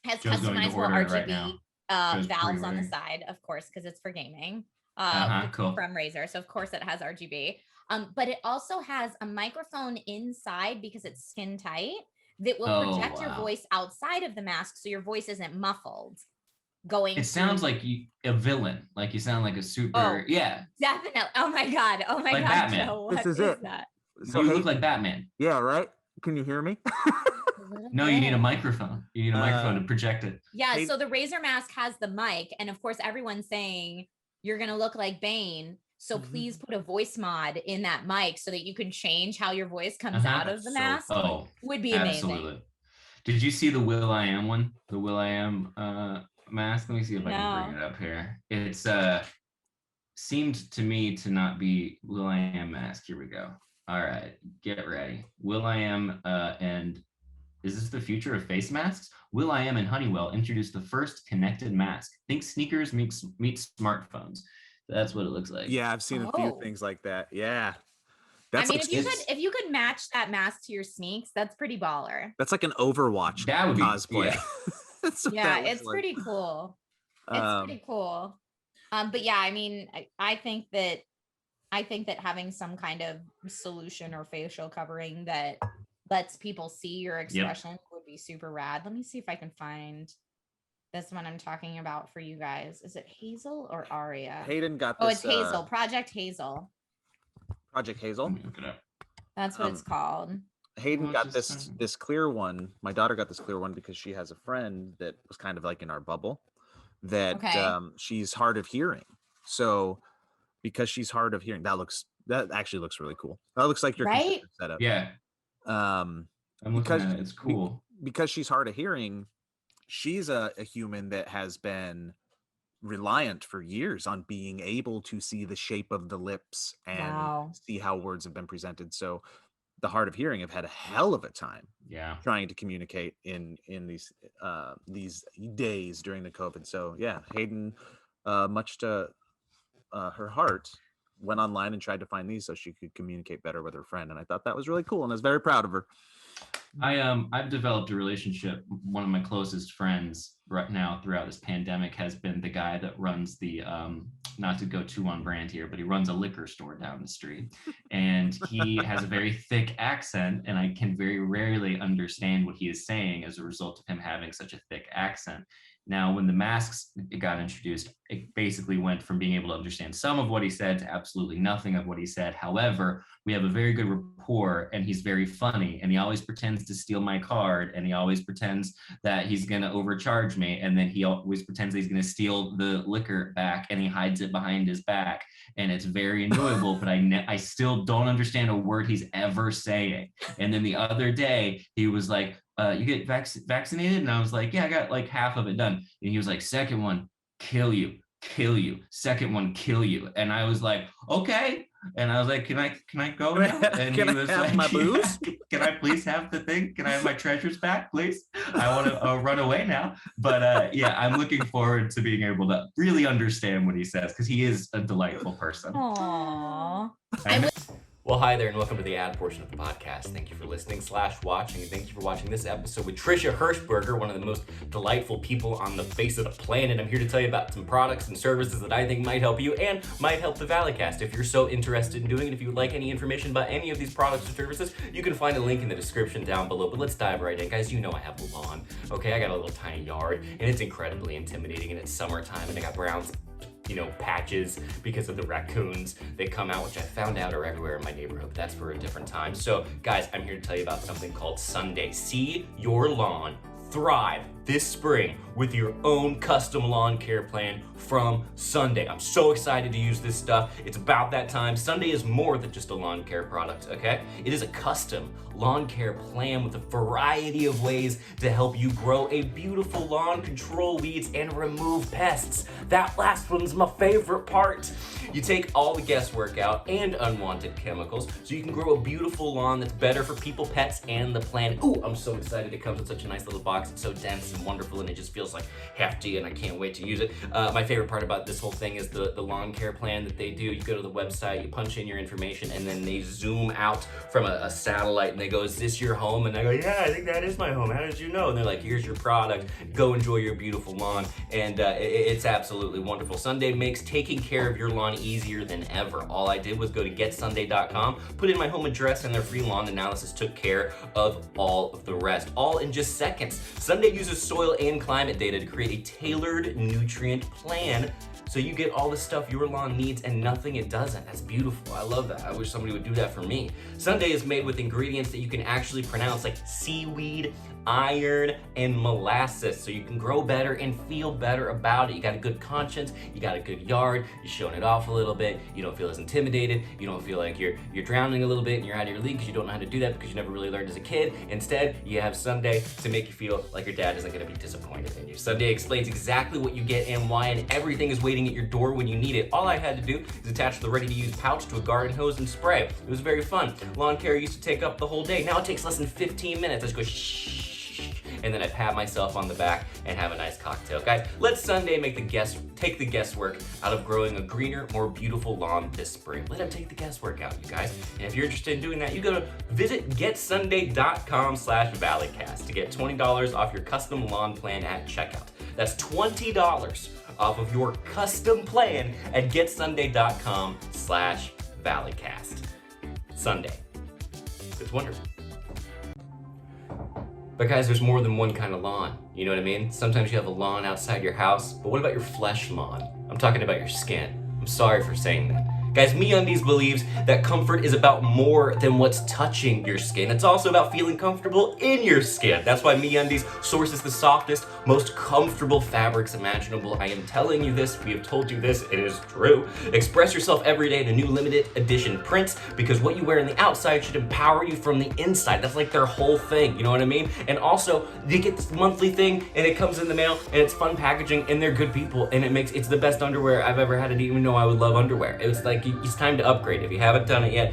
Speaker 4: has customizable RGB valves on the side, of course, because it's for gaming.
Speaker 3: Cool.
Speaker 4: From Razer, so of course it has RGB. But it also has a microphone inside because it's skin tight that will project your voice outside of the mask, so your voice isn't muffled. It
Speaker 3: sounds like a villain, like you sound like a super
Speaker 4: definitely. Oh my god,
Speaker 3: Batman.
Speaker 4: Joe, what
Speaker 2: this is it.
Speaker 4: That?
Speaker 3: So you look like Batman.
Speaker 2: Yeah, right. Can you hear me?
Speaker 3: No, you need a microphone. You need a microphone to project it.
Speaker 4: Yeah, so the Razer mask has the mic, and of course everyone's saying you're gonna look like Bane, so please put a voice mod in that mic so that you can change how your voice comes out of the mask. Would be amazing.
Speaker 3: Absolutely. Did you see the Will.i.am one? The Will.i.am mask? Let me see if I can bring it up here. It's seemed to me to not be Will.i.am mask. Here we go. All right, get ready. Will.i.am and is this the future of face masks? Will.i.am and Honeywell introduced the first connected mask. Think sneakers meet smartphones. That's what it looks like.
Speaker 2: Yeah, I've seen a few things like that. Yeah.
Speaker 4: That's if you could match that mask to your sneaks, that's pretty baller.
Speaker 2: That's like an Overwatch cosplay.
Speaker 4: Yeah, it's pretty cool. It's pretty cool. But yeah, I mean, I think that having some kind of solution or facial covering that lets people see your expression would be super rad. Let me see if I can find this one I'm talking about for you guys. Is it Hazel or Aria?
Speaker 2: Hayden got this.
Speaker 4: Oh, it's Hazel. Project Hazel.
Speaker 2: Project Hazel.
Speaker 3: Let me look it up.
Speaker 4: That's what it's called.
Speaker 2: Hayden
Speaker 3: Oh,
Speaker 2: got
Speaker 3: just,
Speaker 2: this clear one. My daughter got this clear one because she has a friend that was kind of like in our bubble that
Speaker 4: Okay.
Speaker 2: she's hard of hearing. So because she's hard of hearing, that actually looks really cool. That looks like your
Speaker 4: Right?
Speaker 2: computer setup.
Speaker 3: yeah,
Speaker 2: Um,
Speaker 3: I'm looking at it. It's cool.
Speaker 2: because she's hard of hearing, she's a human that has been reliant for years on being able to see the shape of the lips and
Speaker 4: Wow.
Speaker 2: see how words have been presented. So the hard of hearing have had a hell of a time
Speaker 3: Yeah.
Speaker 2: trying to communicate in these days during the COVID. So yeah, Hayden, much to her heart, went online and tried to find these so she could communicate better with her friend, and I thought that was really cool, and I was very proud of her.
Speaker 3: I've developed a relationship. One of my closest friends right now throughout this pandemic has been the guy that runs the not to go too on brand here, but he runs a liquor store down the street, and he has a very thick accent, and I can very rarely understand what he is saying as a result of him having such a thick accent. Now, when the masks got introduced, it basically went from being able to understand some of what he said to absolutely nothing of what he said. However, we have a very good rapport, and he's very funny, and he always pretends to steal my card, and he always pretends that he's going to overcharge me, and then he always pretends that he's going to steal the liquor back, and he hides it behind his back, and it's very enjoyable, but I still don't understand a word he's ever saying. And then the other day, he was like, you get vaccinated? And I was like, yeah, I got like half of it done. And he was like, second one, kill you. Second one, kill you. And I was like, okay. And I was like, can I go now? And
Speaker 2: Can
Speaker 3: he
Speaker 2: I
Speaker 3: was
Speaker 2: have
Speaker 3: like,
Speaker 2: my booze?
Speaker 3: can I please have the thing? Can I have my treasures back, please? I want to run away now. But yeah, I'm looking forward to being able to really understand what he says, because he is a delightful person.
Speaker 4: Aww.
Speaker 5: Well, hi there, and welcome to the ad portion of the podcast. Thank you for listening / watching, and thank you for watching this episode with TRISHA HERSHBERGER, one of the most delightful people on the face of the planet. I'm here to tell you about some products and services that I think might help you and might help the Valleycast. If you're so interested in doing it, if you would like any information about any of these products or services, you can find a link in the description down below. But let's dive right in. Guys, you know I have a lawn, okay? I got a little tiny yard, and it's incredibly intimidating, and it's summertime, and I got browns, patches because of the raccoons. They come out, which I found out are everywhere in my neighborhood, but that's for a different time. So guys, I'm here to tell you about something called Sunday. See your lawn thrive this spring with your own custom lawn care plan from Sunday. I'm so excited to use this stuff. It's about that time. Sunday is more than just a lawn care product, okay? It is a custom lawn care plan with a variety of ways to help you grow a beautiful lawn, control weeds, and remove pests. That last one's my favorite part. You take all the guesswork out and unwanted chemicals so you can grow a beautiful lawn that's better for people, pets, and the planet. Ooh, I'm so excited. It comes in such a nice little box. It's so dense and wonderful, and it just feels like hefty, and I can't wait to use it. My favorite part about this whole thing is the lawn care plan that they do. You go to the website, you punch in your information, and then they zoom out from a satellite, and they go, is this your home? And I go, yeah, I think that is my home. How did you know? And they're like, here's your product. Go enjoy your beautiful lawn. And it's absolutely wonderful. Sunday makes taking care of your lawn easier than ever. All I did was go to getsunday.com, put in my home address, and their free lawn analysis took care of all of the rest, all in just seconds. Sunday uses soil and climate data to create a tailored nutrient plan so you get all the stuff your lawn needs and nothing it doesn't. That's beautiful. I love that. I wish somebody would do that for me. Sunday is made with ingredients that you can actually pronounce, like seaweed, iron, and molasses, so you can grow better and feel better about it. You got a good conscience, you got a good yard, you're showing it off a little bit, you don't feel as intimidated, you don't feel like you're drowning a little bit and you're out of your league because you don't know how to do that because you never really learned as a kid. Instead, you have Sunday to make you feel like your dad isn't going to be disappointed in you. Sunday explains exactly what you get and why, and everything is waiting at your door when you need it. All I had to do is attach the ready-to-use pouch to a garden hose and spray. It was very fun. Lawn care used to take up the whole day. Now it takes less than 15 minutes. I just go shh, and then I pat myself on the back and have a nice cocktail. Guys, let Sunday take the guesswork out of growing a greener, more beautiful lawn this spring. Let him take the guesswork out, you guys. And if you're interested in doing that, you go to visit getsunday.com/Valleycast to get $20 off your custom lawn plan at checkout. That's $20 off of your custom plan at getsunday.com/Valleycast. Sunday. It's wonderful. But guys, there's more than one kind of lawn, you know what I mean? Sometimes you have a lawn outside your house, but what about your flesh lawn? I'm talking about your skin. I'm sorry for saying that. Guys, MeUndies believes that comfort is about more than what's touching your skin. It's also about feeling comfortable in your skin. That's why MeUndies sources the softest, most comfortable fabrics imaginable. I am telling you this, we have told you this, it is true. Express yourself every day in the new limited edition prints, because what you wear on the outside should empower you from the inside. That's like their whole thing, you know what I mean? And also, you get this monthly thing, and it comes in the mail, and it's fun packaging, and they're good people, and it's the best underwear I've ever had. I didn't even know I would love underwear. It's like, it's time to upgrade. If you haven't done it yet,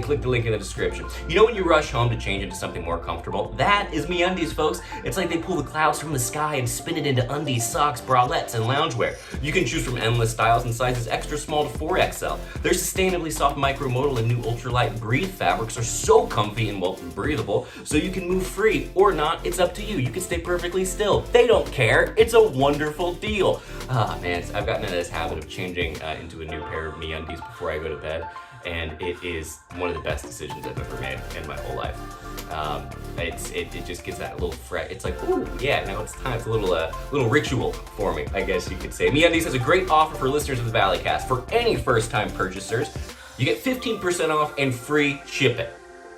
Speaker 5: click the link in the description. You know when you rush home to change into something more comfortable? That is MeUndies, folks. It's like they pull the clouds from the sky and spin it into undies, socks, bralettes, and loungewear. You can choose from endless styles and sizes extra small to 4XL. Their sustainably soft micromodal and new ultralight breathe fabrics are so comfy and breathable, so you can move free or not. It's up to you. You can stay perfectly still. They don't care. It's a wonderful deal. Ah, man, I've gotten into this habit of changing into a new pair of MeUndies before I go to bed, and it is one of the best decisions I've ever made in my whole life. It just gives that little fret. It's like, ooh, yeah, now it's time. It's a little ritual for me, I guess you could say. MeUndies has a great offer for listeners of the Valleycast. For any first-time purchasers, you get 15% off and free shipping.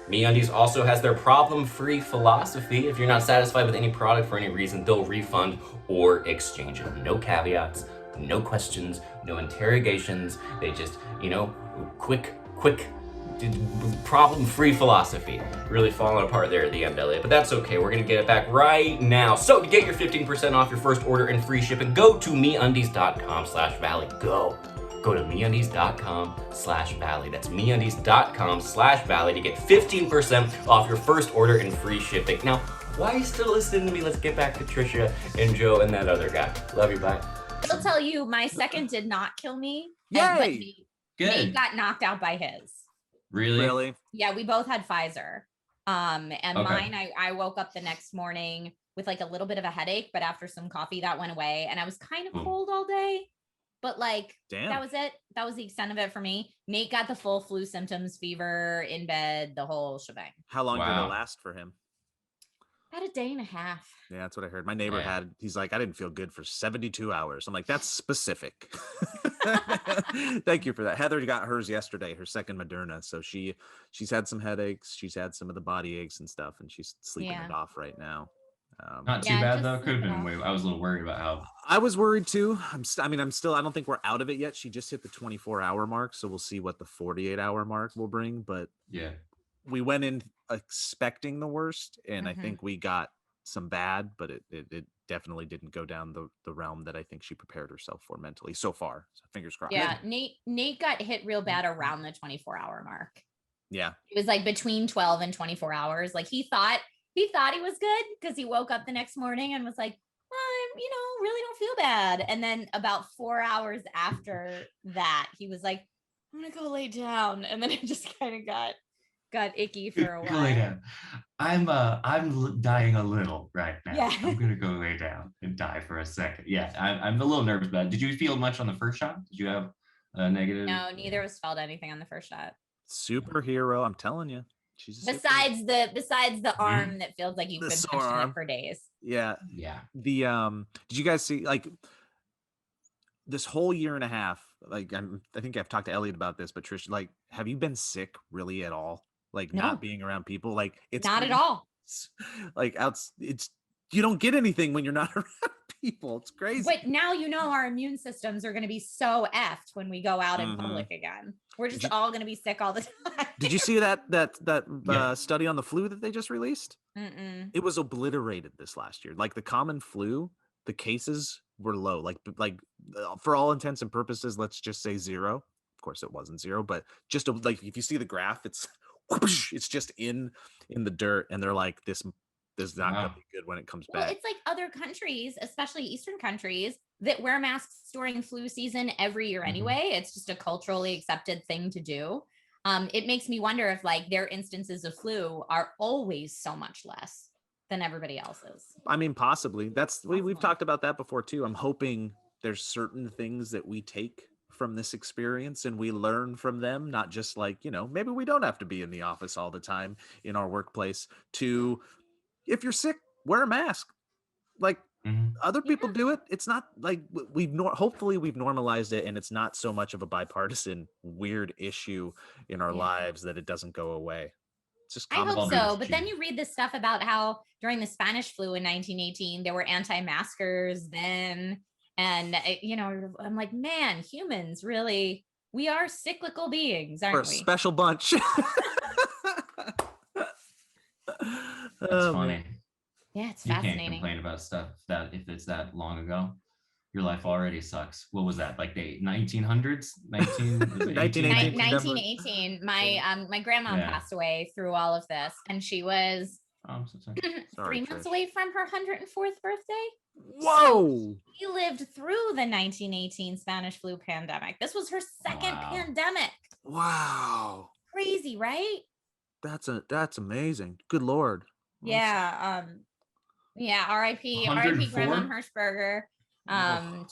Speaker 5: MeUndies also has their problem-free philosophy. If you're not satisfied with any product for any reason, they'll refund or exchange it. No caveats, no questions, no interrogations. They just, quick problem-free philosophy. Really falling apart there at the end, Elliot, but that's okay. We're gonna get it back right now. So to get your 15% off your first order and free shipping, go to MeUndies.com/Valley. Go to MeUndies.com/Valley. That's MeUndies.com/Valley to get 15% off your first order and free shipping. Now, why are you still listening to me? Let's get back to Trisha and Joe and that other guy. Love you, bye.
Speaker 4: I'll tell you, my second did not kill me.
Speaker 2: Yay!
Speaker 4: Nate got knocked out by his.
Speaker 2: Really?
Speaker 4: Yeah, we both had Pfizer. And
Speaker 3: Okay.
Speaker 4: mine, I woke up the next morning with like a little bit of a headache, but after some coffee that went away, and I was kind of cold all day. But like,
Speaker 2: Damn.
Speaker 4: that was it. That was the extent of it for me. Nate got the full flu symptoms, fever, in bed, the whole shebang.
Speaker 2: How long did
Speaker 3: Wow.
Speaker 2: it last for him?
Speaker 4: About a day and a half.
Speaker 2: Yeah, that's what I heard. My neighbor he's like, I didn't feel good for 72 hours. I'm like, that's specific. Thank you for that. Heather got hers yesterday, her second Moderna. So she's had some headaches. She's had some of the body aches and stuff, and she's sleeping it off right now.
Speaker 3: Not too
Speaker 4: Yeah,
Speaker 3: bad
Speaker 4: just
Speaker 3: though. Could have
Speaker 4: sleep it
Speaker 3: been way. I was a little worried about how.
Speaker 2: I was worried too. I'm still, I don't think we're out of it yet. She just hit the 24-hour mark. So we'll see what the 48-hour mark will bring. But
Speaker 3: Yeah.
Speaker 2: we went in expecting the worst, and I think we got some bad, but it definitely didn't go down the realm that I think she prepared herself for mentally so far. So fingers crossed.
Speaker 4: Yeah, Nate got hit real bad around the 24-hour mark.
Speaker 2: Yeah.
Speaker 4: It was like between 12 and 24 hours. Like he thought he was good because he woke up the next morning and was like, really don't feel bad. And then about 4 hours after that, he was like, I'm gonna go lay down. And then it just kind of got icky for a
Speaker 3: Go lay
Speaker 4: while.
Speaker 3: down. I'm dying a little right now.
Speaker 4: Yeah.
Speaker 3: I'm gonna go lay down and die for a second. Yeah, I'm a little nervous about it. Did you feel much on the first shot? Did you have a negative?
Speaker 4: No, neither of us felt anything on the first shot.
Speaker 2: Superhero, I'm telling you. She's a
Speaker 4: Besides the arm that feels like you've
Speaker 2: The
Speaker 4: been
Speaker 2: sore
Speaker 4: punching
Speaker 2: arm.
Speaker 4: it for days.
Speaker 2: Yeah.
Speaker 3: Yeah.
Speaker 2: The did you guys see like this whole year and a half? Like I think I've talked to Elliot about this, but Trish, like, have you been sick really at all? Like
Speaker 4: No.
Speaker 2: not being around people? Like it's
Speaker 4: Not at all.
Speaker 2: like it's you don't get anything when you're not around people. It's crazy.
Speaker 4: But now our immune systems are going to be so effed when we it in public again. We're just all going to be sick all the time.
Speaker 2: Did you see that
Speaker 3: Yeah.
Speaker 2: study on the flu that they just released?
Speaker 4: Mm-mm.
Speaker 2: It was obliterated this last year. Like the common flu, the cases were low. Like for all intents and purposes, let's just say 0. Of course, it wasn't 0, but just like if you see the graph, it's just in the dirt, and they're like, this is not going to be good when it comes
Speaker 4: Well,
Speaker 2: back.
Speaker 4: it's like other countries, especially Eastern countries, that wear masks during flu season every year anyway. It's just a culturally accepted thing to do. It makes me wonder if like their instances of flu are always so much less than everybody else's.
Speaker 2: I mean, possibly. We've talked about that before too. I'm hoping there's certain things that we take from this experience and we learn from them, not just like, maybe we don't have to be in the office all the time in our workplace. To if you're sick, wear a mask. Like, other people do it. It's not like hopefully we've normalized it, and it's not so much of a bipartisan weird issue in our lives that it doesn't go away. It's just
Speaker 4: I
Speaker 2: common
Speaker 4: hope
Speaker 2: sense.
Speaker 4: so. But then you read this stuff about how during the Spanish flu in 1918, there were anti-maskers then. And, I'm like, man, humans really, we are cyclical beings, aren't
Speaker 2: We're a
Speaker 4: we?
Speaker 2: special bunch.
Speaker 3: That's funny.
Speaker 4: Yeah, it's
Speaker 3: You
Speaker 4: fascinating.
Speaker 3: can't complain about stuff that if it's that long ago. Your life already sucks. What was that? Like the 1900s?
Speaker 4: 1918. My grandma passed away through all of this, and she was
Speaker 3: I'm so sorry.
Speaker 4: 3 months away from her 104th birthday.
Speaker 2: Whoa!
Speaker 4: She lived through the 1918 Spanish flu pandemic. This was her second pandemic.
Speaker 2: Wow.
Speaker 4: Crazy, right?
Speaker 2: That's amazing. Good Lord.
Speaker 4: Yeah. R.I.P. Grandma Hershberger.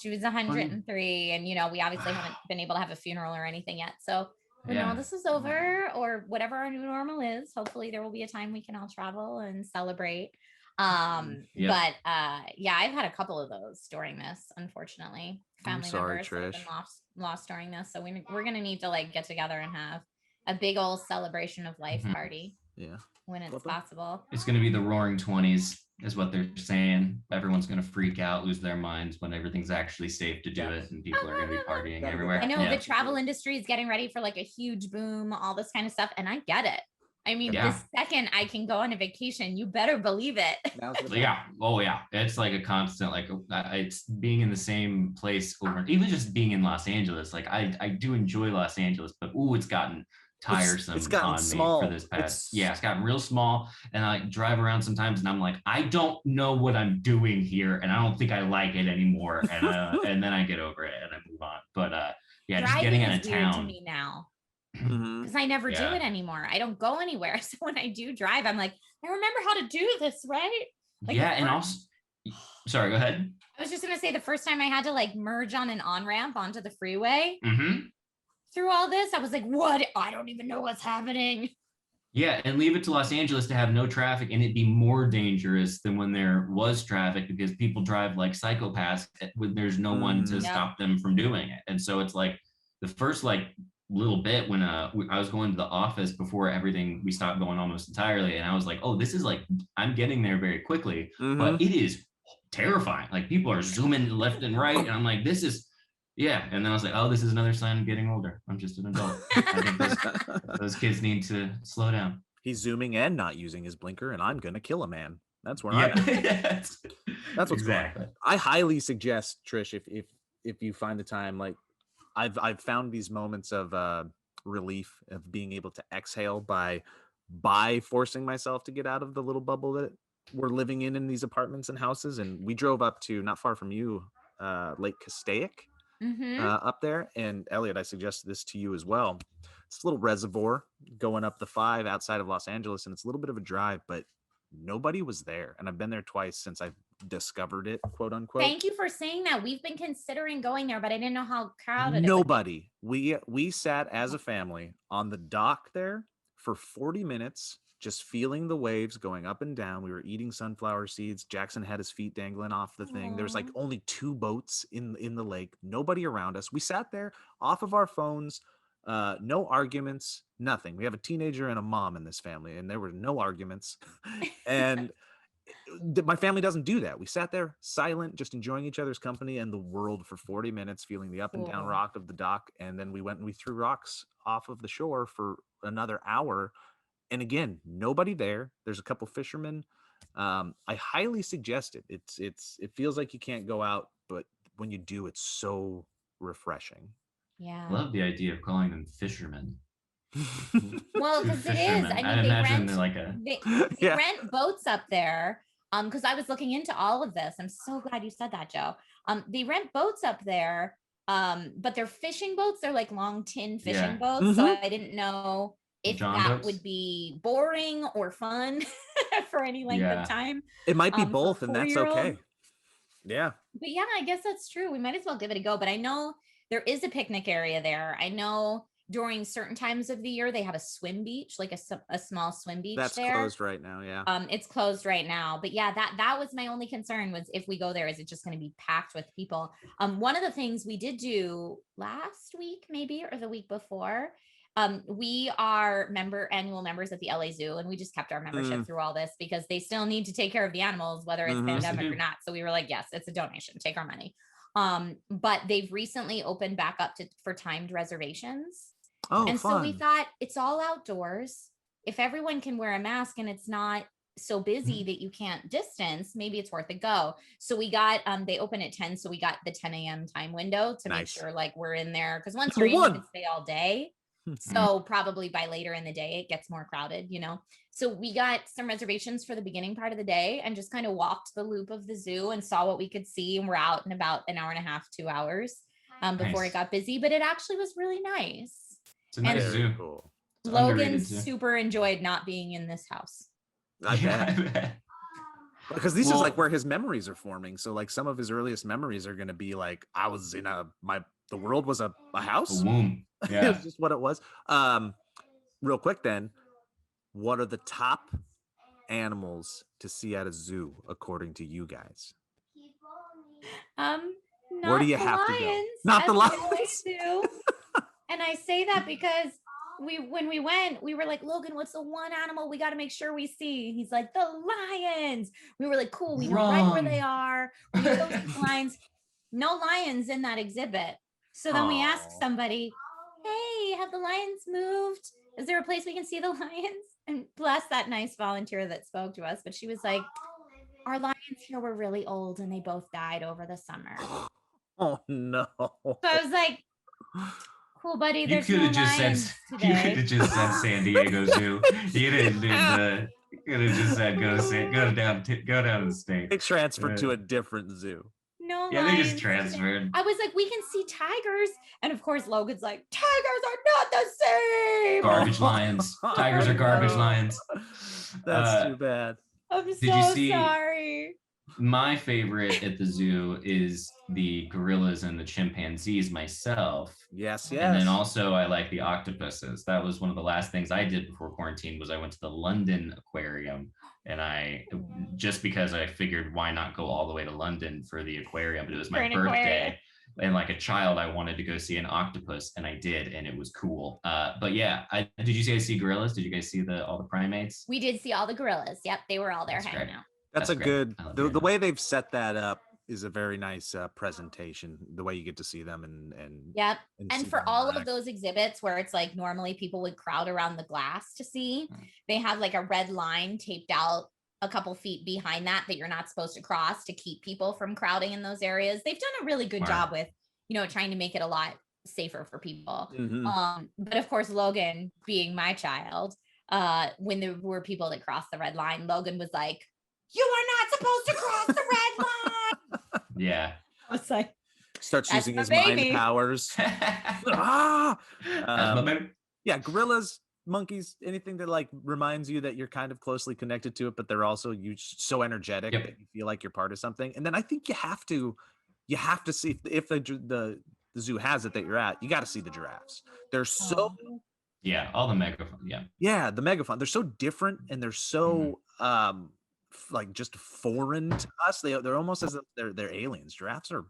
Speaker 4: She was 103, and we obviously haven't been able to have a funeral or anything yet. So when all this is over, or whatever our new normal is, hopefully there will be a time we can all travel and celebrate. But I've had a couple of those during this, unfortunately. Family members that have been lost during this. So we're gonna need to get together and have a big old celebration of life party.
Speaker 2: Yeah.
Speaker 4: When it's possible.
Speaker 3: It's gonna be the roaring 20s, is what they're saying. Everyone's gonna freak out, lose their minds when everything's actually safe to do it, and people are gonna be partying everywhere.
Speaker 4: I know the travel industry is getting ready for a huge boom, all this kind of stuff, and I get it. I mean, the second I can go on a vacation, you better believe it.
Speaker 3: Yeah. Oh yeah. It's like a constant, it's being in the same place over, even just being in Los Angeles. I do enjoy Los Angeles, but it's gotten tiresome.
Speaker 2: It's gotten
Speaker 3: on
Speaker 2: small.
Speaker 3: Me for this past. It's gotten real small, and I drive around sometimes, and I'm like, I don't know what I'm doing here, and I don't think I like it anymore. And and then I get over it and I move on. But just getting out of town
Speaker 4: to me now. Because I never do it anymore. I don't go anywhere. So when I do drive, I'm like, I remember how to do this, right?
Speaker 3: And also, sorry, go ahead.
Speaker 4: I was just gonna say the first time I had to merge on an on-ramp onto the freeway through all this, I was like, what? I don't even know what's happening.
Speaker 3: Yeah, and leave it to Los Angeles to have no traffic, and it'd be more dangerous than when there was traffic, because people drive like psychopaths when there's no one to stop them from doing it. And so it's the first little bit when I was going to the office before we stopped going almost entirely, and I was like, oh, this is I'm getting there very quickly, but it is terrifying. People are zooming left and right, and I'm like, this is and then I was like, oh, this is another sign of getting older. I'm just an adult. I think those kids need to slow down.
Speaker 2: He's zooming and not using his blinker, and I'm gonna kill a man. That's where I'm at. That's what's exactly going on. I highly suggest, Trish, if you find the time, I've found these moments of relief of being able to exhale by forcing myself to get out of the little bubble that we're living in these apartments and houses. And we drove up to, not far from you, Lake Castaic up there. And Elliot, I suggested this to you as well. It's a little reservoir going up the 5 outside of Los Angeles, and it's a little bit of a drive, but nobody was there. And I've been there twice since I've discovered it, quote unquote.
Speaker 4: Thank you for saying that. We've been considering going there, but I didn't know how crowded
Speaker 2: nobody. We sat as a family on the dock there for 40 minutes, just feeling the waves going up and down. We were eating sunflower seeds. Jackson had his feet dangling off the thing. There was only 2 boats in the lake, nobody around us. We sat there off of our phones, no arguments, nothing. We have a teenager and a mom in this family, and there were no arguments. And my family doesn't do that. We sat there silent, just enjoying each other's company and the world for 40 minutes, feeling the up and down rock of the dock. And then we went and we threw rocks off of the shore for another hour. And again, nobody there. There's a couple fishermen. I highly suggest it. It feels like you can't go out, but when you do, it's so refreshing.
Speaker 4: Yeah.
Speaker 3: I love the idea of calling them fishermen.
Speaker 4: Well, because it is. I mean, they rent boats up there. Because I was looking into all of this. I'm so glad you said that, Joe. They rent boats up there, but they're fishing boats. They're long tin fishing boats. So I didn't know if that would be boring or fun for any length of time.
Speaker 2: It might be both, and that's okay. Yeah.
Speaker 4: But yeah, I guess that's true. We might as well give it a go. But I know there is a picnic area there. I know during certain times of the year, they have a swim beach, like a small swim beach.
Speaker 2: That's
Speaker 4: there.
Speaker 2: closed right now. Yeah.
Speaker 4: It's closed right now, but yeah, that was my only concern was if we go there, is it just going to be packed with people? One of the things we did do last week, maybe, or the week before, we are annual members at the LA Zoo, and we just kept our membership through all this because they still need to take care of the animals, whether it's pandemic or not. So we were like, yes, it's a donation, take our money. But they've recently opened back up for timed reservations.
Speaker 2: Oh,
Speaker 4: and
Speaker 2: fun.
Speaker 4: so we thought, it's all outdoors. If everyone can wear a mask and it's not so busy that you can't distance, maybe it's worth a go. So we got, they open at 10. So we got the 10 a.m. time window to make sure like we're in there. Cause once you're in, you can stay all day. So probably by later in the day, it gets more crowded, you know? So we got some reservations for the beginning part of the day and just kind of walked the loop of the zoo and saw what we could see. And we're out in about an hour and a half, 2 hours before it got busy, but it actually was really nice.
Speaker 3: It's a nice zoo.
Speaker 2: Cool.
Speaker 4: Logan super enjoyed not being in this house.
Speaker 2: I bet. Because this is like where his memories are forming. So like some of his earliest memories are going to be like, I was in the world was a house.
Speaker 3: A womb. Yeah.
Speaker 2: It's just what it was. Real quick then, what are the top animals to see at a zoo according to you guys? Where do you have to go? Not the lions.
Speaker 4: And I say that because when we went, we were like, Logan, what's the one animal we got to make sure we see? He's like, the lions. We were like, cool. We know right where they are. We know those lions. No lions in that exhibit. So then we asked somebody, hey, have the lions moved? Is there a place we can see the lions? And bless that nice volunteer that spoke to us. But she was like, our lions here were really old and they both died over the summer.
Speaker 2: Oh, no.
Speaker 4: So I was like, cool, buddy.
Speaker 3: You
Speaker 4: There's
Speaker 3: could
Speaker 4: no
Speaker 3: have just said
Speaker 4: lions
Speaker 3: you
Speaker 4: today.
Speaker 3: could have just said San Diego Zoo. You didn't do the. You could have just said go down to the state.
Speaker 2: They transferred to a different zoo.
Speaker 4: No
Speaker 3: Yeah,
Speaker 4: lions
Speaker 3: they just
Speaker 4: today.
Speaker 3: transferred.
Speaker 4: I was like, we can see tigers. And of course, Logan's like, tigers are not the same.
Speaker 3: Garbage lions. Tigers are garbage lions.
Speaker 2: That's too bad.
Speaker 4: I'm
Speaker 3: you
Speaker 4: so
Speaker 3: see-
Speaker 4: sorry.
Speaker 3: My favorite at the zoo is the gorillas and the chimpanzees myself.
Speaker 2: Yes.
Speaker 3: And then also I like the octopuses. That was one of the last things I did before quarantine was I went to the London Aquarium. And just because I figured why not go all the way to London for the aquarium, but it was my birthday. And like a child, I wanted to go see an octopus, and I did, and it was cool. But yeah, did you guys see gorillas? Did you guys see all the primates?
Speaker 4: We did see all the gorillas. Yep, they were all there
Speaker 3: That's
Speaker 4: hanging
Speaker 3: great.
Speaker 4: out.
Speaker 2: That's a
Speaker 3: great.
Speaker 2: good,
Speaker 3: I love
Speaker 2: the
Speaker 3: hearing
Speaker 2: way they've set that up is a very nice presentation, the way you get to see them and
Speaker 4: Yep.
Speaker 2: and
Speaker 4: And
Speaker 2: see
Speaker 4: for
Speaker 2: them
Speaker 4: all of
Speaker 2: interact.
Speaker 4: those exhibits where it's like normally people would crowd around the glass to see, they have like a red line taped out a couple feet behind that you're not supposed to cross to keep people from crowding in those areas. They've done a really good job with, trying to make it a lot safer for people. But of course, Logan, being my child, when there were people that crossed the red line, Logan was like, you are not supposed to cross the red line.
Speaker 3: Yeah.
Speaker 4: I was like,
Speaker 2: starts
Speaker 4: That's
Speaker 2: using
Speaker 4: my
Speaker 2: his
Speaker 4: baby.
Speaker 2: mind powers.
Speaker 3: That's
Speaker 2: Ah!
Speaker 3: my baby.
Speaker 2: Yeah, gorillas, monkeys, anything that like reminds you that you're kind of closely connected to it, but they're also so energetic
Speaker 3: Yep.
Speaker 2: that you feel like you're part of something. And then I think you have to see if the zoo has it that you're at, you got to see the giraffes. They're so
Speaker 3: Yeah, all the megaphone. Yeah.
Speaker 2: the megafauna. They're so different and they're so like just foreign to us. They're almost as if they're aliens. Giraffes are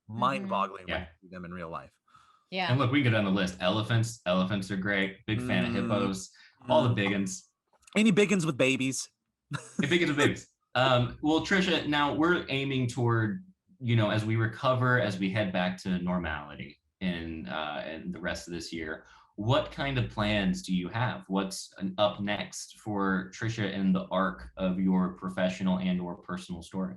Speaker 2: mind-boggling when you see them in real life.
Speaker 4: yeah.
Speaker 3: And look, we can go down the list. Elephants are great. Big fan of hippos. All the big uns.
Speaker 2: Any biggins with babies?
Speaker 3: Big uns, babies. Well, Trisha, now we're aiming toward, as we recover, as we head back to normality in the rest of this year. What kind of plans do you have? What's up next for Trisha in the arc of your professional and or personal story?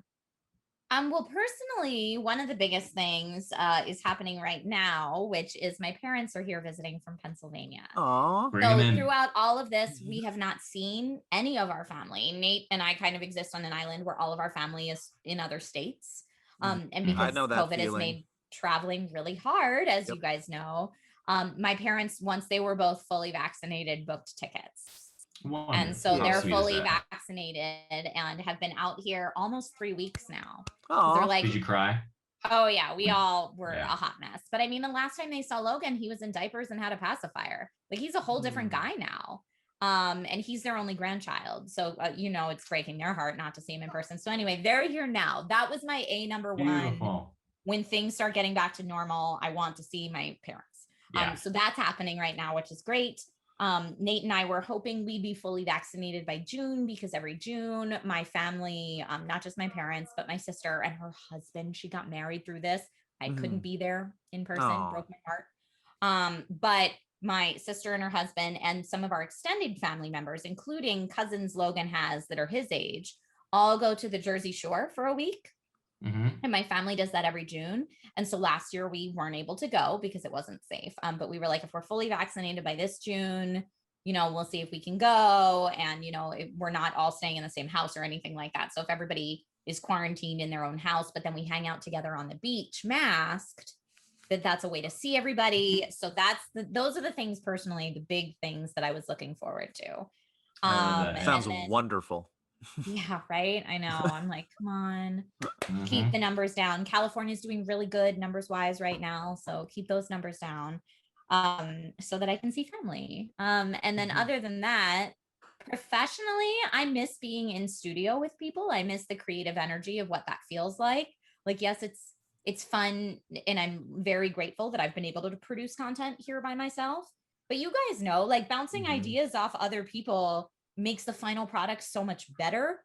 Speaker 4: Well, personally, one of the biggest things is happening right now, which is my parents are here visiting from Pennsylvania.
Speaker 2: Aww.
Speaker 3: Bring 'em
Speaker 4: So
Speaker 3: in.
Speaker 4: throughout all of this, we have not seen any of our family. Nate and I kind of exist on an island where all of our family is in other states. And because
Speaker 2: know that
Speaker 4: COVID has
Speaker 2: feeling.
Speaker 4: made traveling really hard, as
Speaker 2: Yep.
Speaker 4: you guys know, my parents, once they were both fully vaccinated, booked tickets. And so
Speaker 3: How
Speaker 4: they're
Speaker 3: sweet is
Speaker 4: fully
Speaker 3: that?
Speaker 4: vaccinated and have been out here almost 3 weeks now.
Speaker 2: Aww.
Speaker 4: They're like,
Speaker 3: Did you cry?
Speaker 4: Oh yeah, we all were a hot mess. But I mean, the last time they saw Logan, he was in diapers and had a pacifier. Like he's a whole different guy now. And he's their only grandchild. So it's breaking their heart not to see him in person. So anyway, they're here now. That was my number one.
Speaker 3: Beautiful.
Speaker 4: When things start getting back to normal, I want to see my parents. So that's happening right now, which is great. Nate and I were hoping we'd be fully vaccinated by June, because every June, my family, not just my parents, but my sister and her husband, she got married through this. I couldn't be there in person, broke my heart. But my sister and her husband and some of our extended family members, including cousins Logan has that are his age, all go to the Jersey Shore for a week. And my family does that every June. And so last year we weren't able to go because it wasn't safe. But we were like, if we're fully vaccinated by this June, we'll see if we can go. And, we're not all staying in the same house or anything like that. So if everybody is quarantined in their own house, but then we hang out together on the beach masked, that's a way to see everybody. So those are the things personally, the big things that I was looking forward to.
Speaker 2: Sounds wonderful.
Speaker 4: Yeah, right. I know. I'm like, come on, keep the numbers down. California's doing really good numbers wise right now. So keep those numbers down so that I can see family. And then other than that, professionally, I miss being in studio with people. I miss the creative energy of what that feels like. Like, yes, it's fun. And I'm very grateful that I've been able to produce content here by myself. But you guys know, like bouncing ideas off other people makes the final product so much better.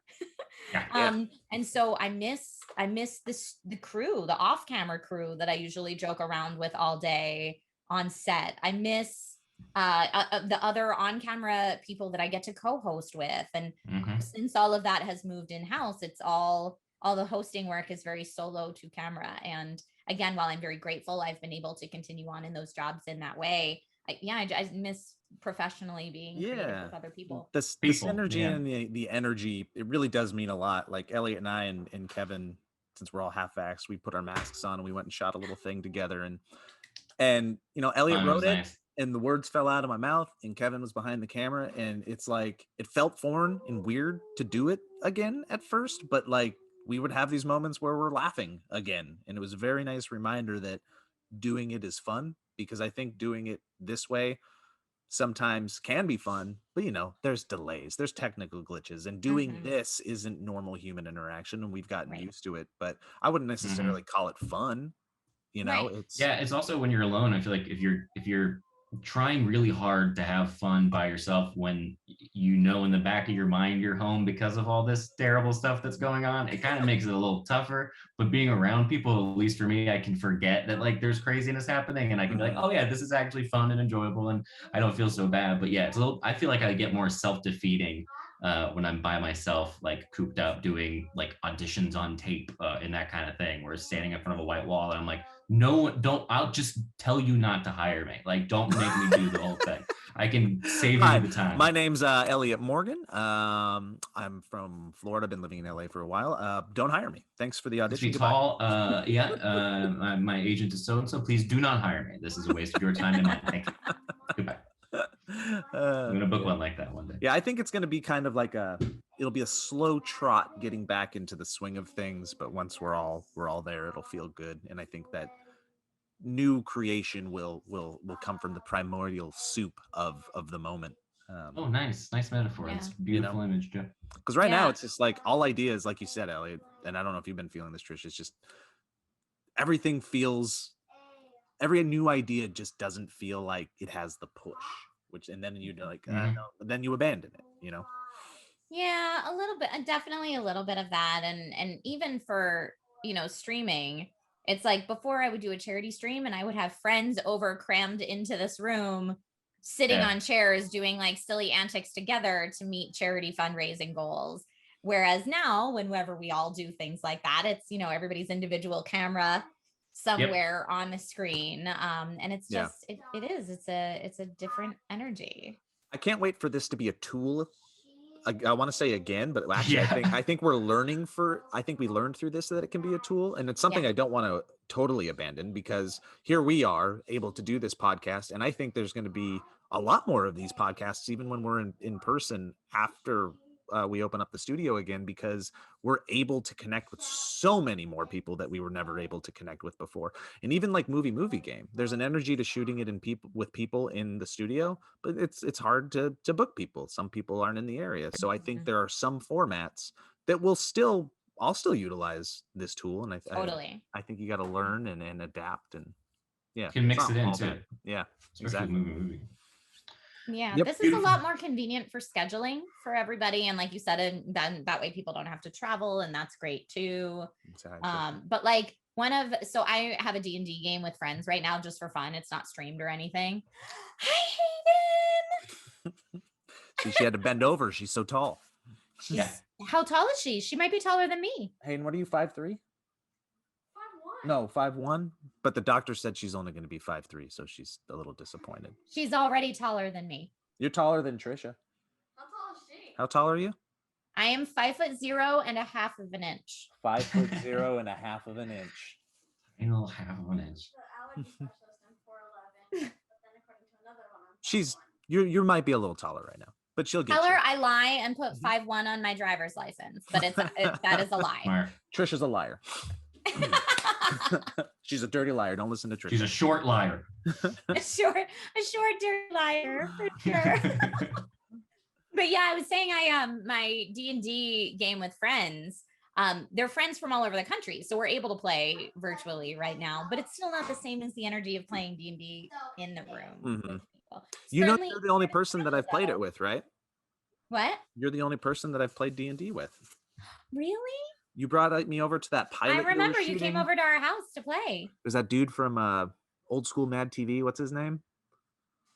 Speaker 4: And so I miss the crew, the off-camera crew that I usually joke around with all day on set. I miss the other on-camera people that I get to co-host with. And since all of that has moved in-house, it's all the hosting work is very solo to camera. And again, while I'm very grateful I've been able to continue on in those jobs in that way, I miss professionally being creative with other people.
Speaker 2: This energy and the energy, it really does mean a lot. Like Elliot and I and Kevin, since we're all half vaxxed, we put our masks on and we went and shot a little thing together. And Elliot wrote it and the words fell out of my mouth and Kevin was behind the camera. And it's like, it felt foreign and weird to do it again at first, but like we would have these moments where we're laughing again. And it was a very nice reminder that doing it is fun, because I think doing it this way sometimes can be fun, but there's delays, there's technical glitches, and doing this isn't normal human interaction, and we've gotten used to it. But I wouldn't necessarily call it fun.
Speaker 3: It's also when you're alone. I feel like if you're trying really hard to have fun by yourself, when in the back of your mind you're home because of all this terrible stuff that's going on, it kind of makes it a little tougher. But being around people, at least for me, I can forget that like there's craziness happening, and I can be like, oh yeah, this is actually fun and enjoyable, and I don't feel so bad. But yeah, I feel like I get more self-defeating when I'm by myself, like cooped up doing like auditions on tape and that kind of thing, where standing in front of a white wall and I'm like, no, don't, I'll just tell you not to hire me. Like, don't make me do the whole thing. I can save you the time.
Speaker 2: My name's Elliot Morgan. I'm from Florida. Been living in LA for a while. Don't hire me. Thanks for the audition.
Speaker 3: Tall. My agent is so-and-so. Please do not hire me. This is a waste of your time and mine. Thank you. Goodbye. I'm gonna book one like that one day.
Speaker 2: Yeah, I think it's gonna be kind of like it'll be a slow trot getting back into the swing of things, but once we're all there, it'll feel good. And I think that new creation will come from the primordial soup of the moment.
Speaker 3: Nice metaphor. That's a beautiful image, Joe.
Speaker 2: Because right now it's just like all ideas, like you said, Elliot, and I don't know if you've been feeling this, Trish, it's just everything feels, every new idea just doesn't feel like it has the push, and then you're like, no, then you abandon it,
Speaker 4: Yeah, a little bit, definitely a little bit of that. And even for, streaming, it's like before I would do a charity stream and I would have friends over crammed into this room, sitting on chairs, doing like silly antics together to meet charity fundraising goals. Whereas now, whenever we all do things like that, it's, everybody's individual camera somewhere on the screen. And it's just, it's a different energy.
Speaker 2: I can't wait for this to be a tool. I want to say again, but actually I think we learned through this that it can be a tool, and it's something I don't want to totally abandon, because here we are able to do this podcast. And I think there's going to be a lot more of these podcasts, even when we're in person after we open up the studio again, because we're able to connect with so many more people that we were never able to connect with before. And even like movie game, there's an energy to shooting it with people in the studio, but it's hard to book people. Some people aren't in the area, so I think there are some formats that I'll still utilize this tool, and I think you got to learn and adapt, and
Speaker 3: you can mix it in too.
Speaker 2: bad. Yeah,
Speaker 3: especially
Speaker 2: exactly.
Speaker 3: movie.
Speaker 4: Yeah,
Speaker 2: Yep.
Speaker 4: this is a lot more convenient for scheduling for everybody, and like you said, and then that way people don't have to travel, and that's great too.
Speaker 2: Exactly.
Speaker 4: But like so I have a D&D game with friends right now just for fun. It's not streamed or anything. Hi, Hayden.
Speaker 2: See, she had to bend over. She's so tall.
Speaker 4: How tall is she? She might be taller than me.
Speaker 2: Hayden, what are you, 5'3"? 5'1". No, 5'1". But the doctor said she's only going to be 5'3", so she's a little disappointed.
Speaker 4: She's already taller than me.
Speaker 2: You're taller than Trisha.
Speaker 6: How tall is she?
Speaker 2: How tall are you?
Speaker 4: I am 5'0" and a half of an inch.
Speaker 2: 5'0" and a half of an inch.
Speaker 3: A little half of an inch.
Speaker 6: The allergy specialist, I'm 4'11", but then according to another one, I'm 5'1".
Speaker 2: She's you might be a little taller right now, but she'll get
Speaker 4: Tell her
Speaker 2: you.
Speaker 4: I lie and put 5'1" on my driver's license, but that is a lie.
Speaker 3: Smart.
Speaker 2: Trisha's a liar. She's a dirty liar. Don't listen to Trisha.
Speaker 3: She's a short liar.
Speaker 4: a short dirty liar for sure. But yeah, I was saying my D&D game with friends. They're friends from all over the country, so we're able to play virtually right now. But it's still not the same as the energy of playing D&D in the room. With people.
Speaker 2: You know,
Speaker 4: Certainly,
Speaker 2: you're the only person that I've played it with, right?
Speaker 4: What?
Speaker 2: You're the only person that I've played D&D with.
Speaker 4: Really?
Speaker 2: You brought me over to that pilot.
Speaker 4: I remember you
Speaker 2: shooting.
Speaker 4: came over to our house to play.
Speaker 2: There's that dude from Old School Mad TV. What's his name?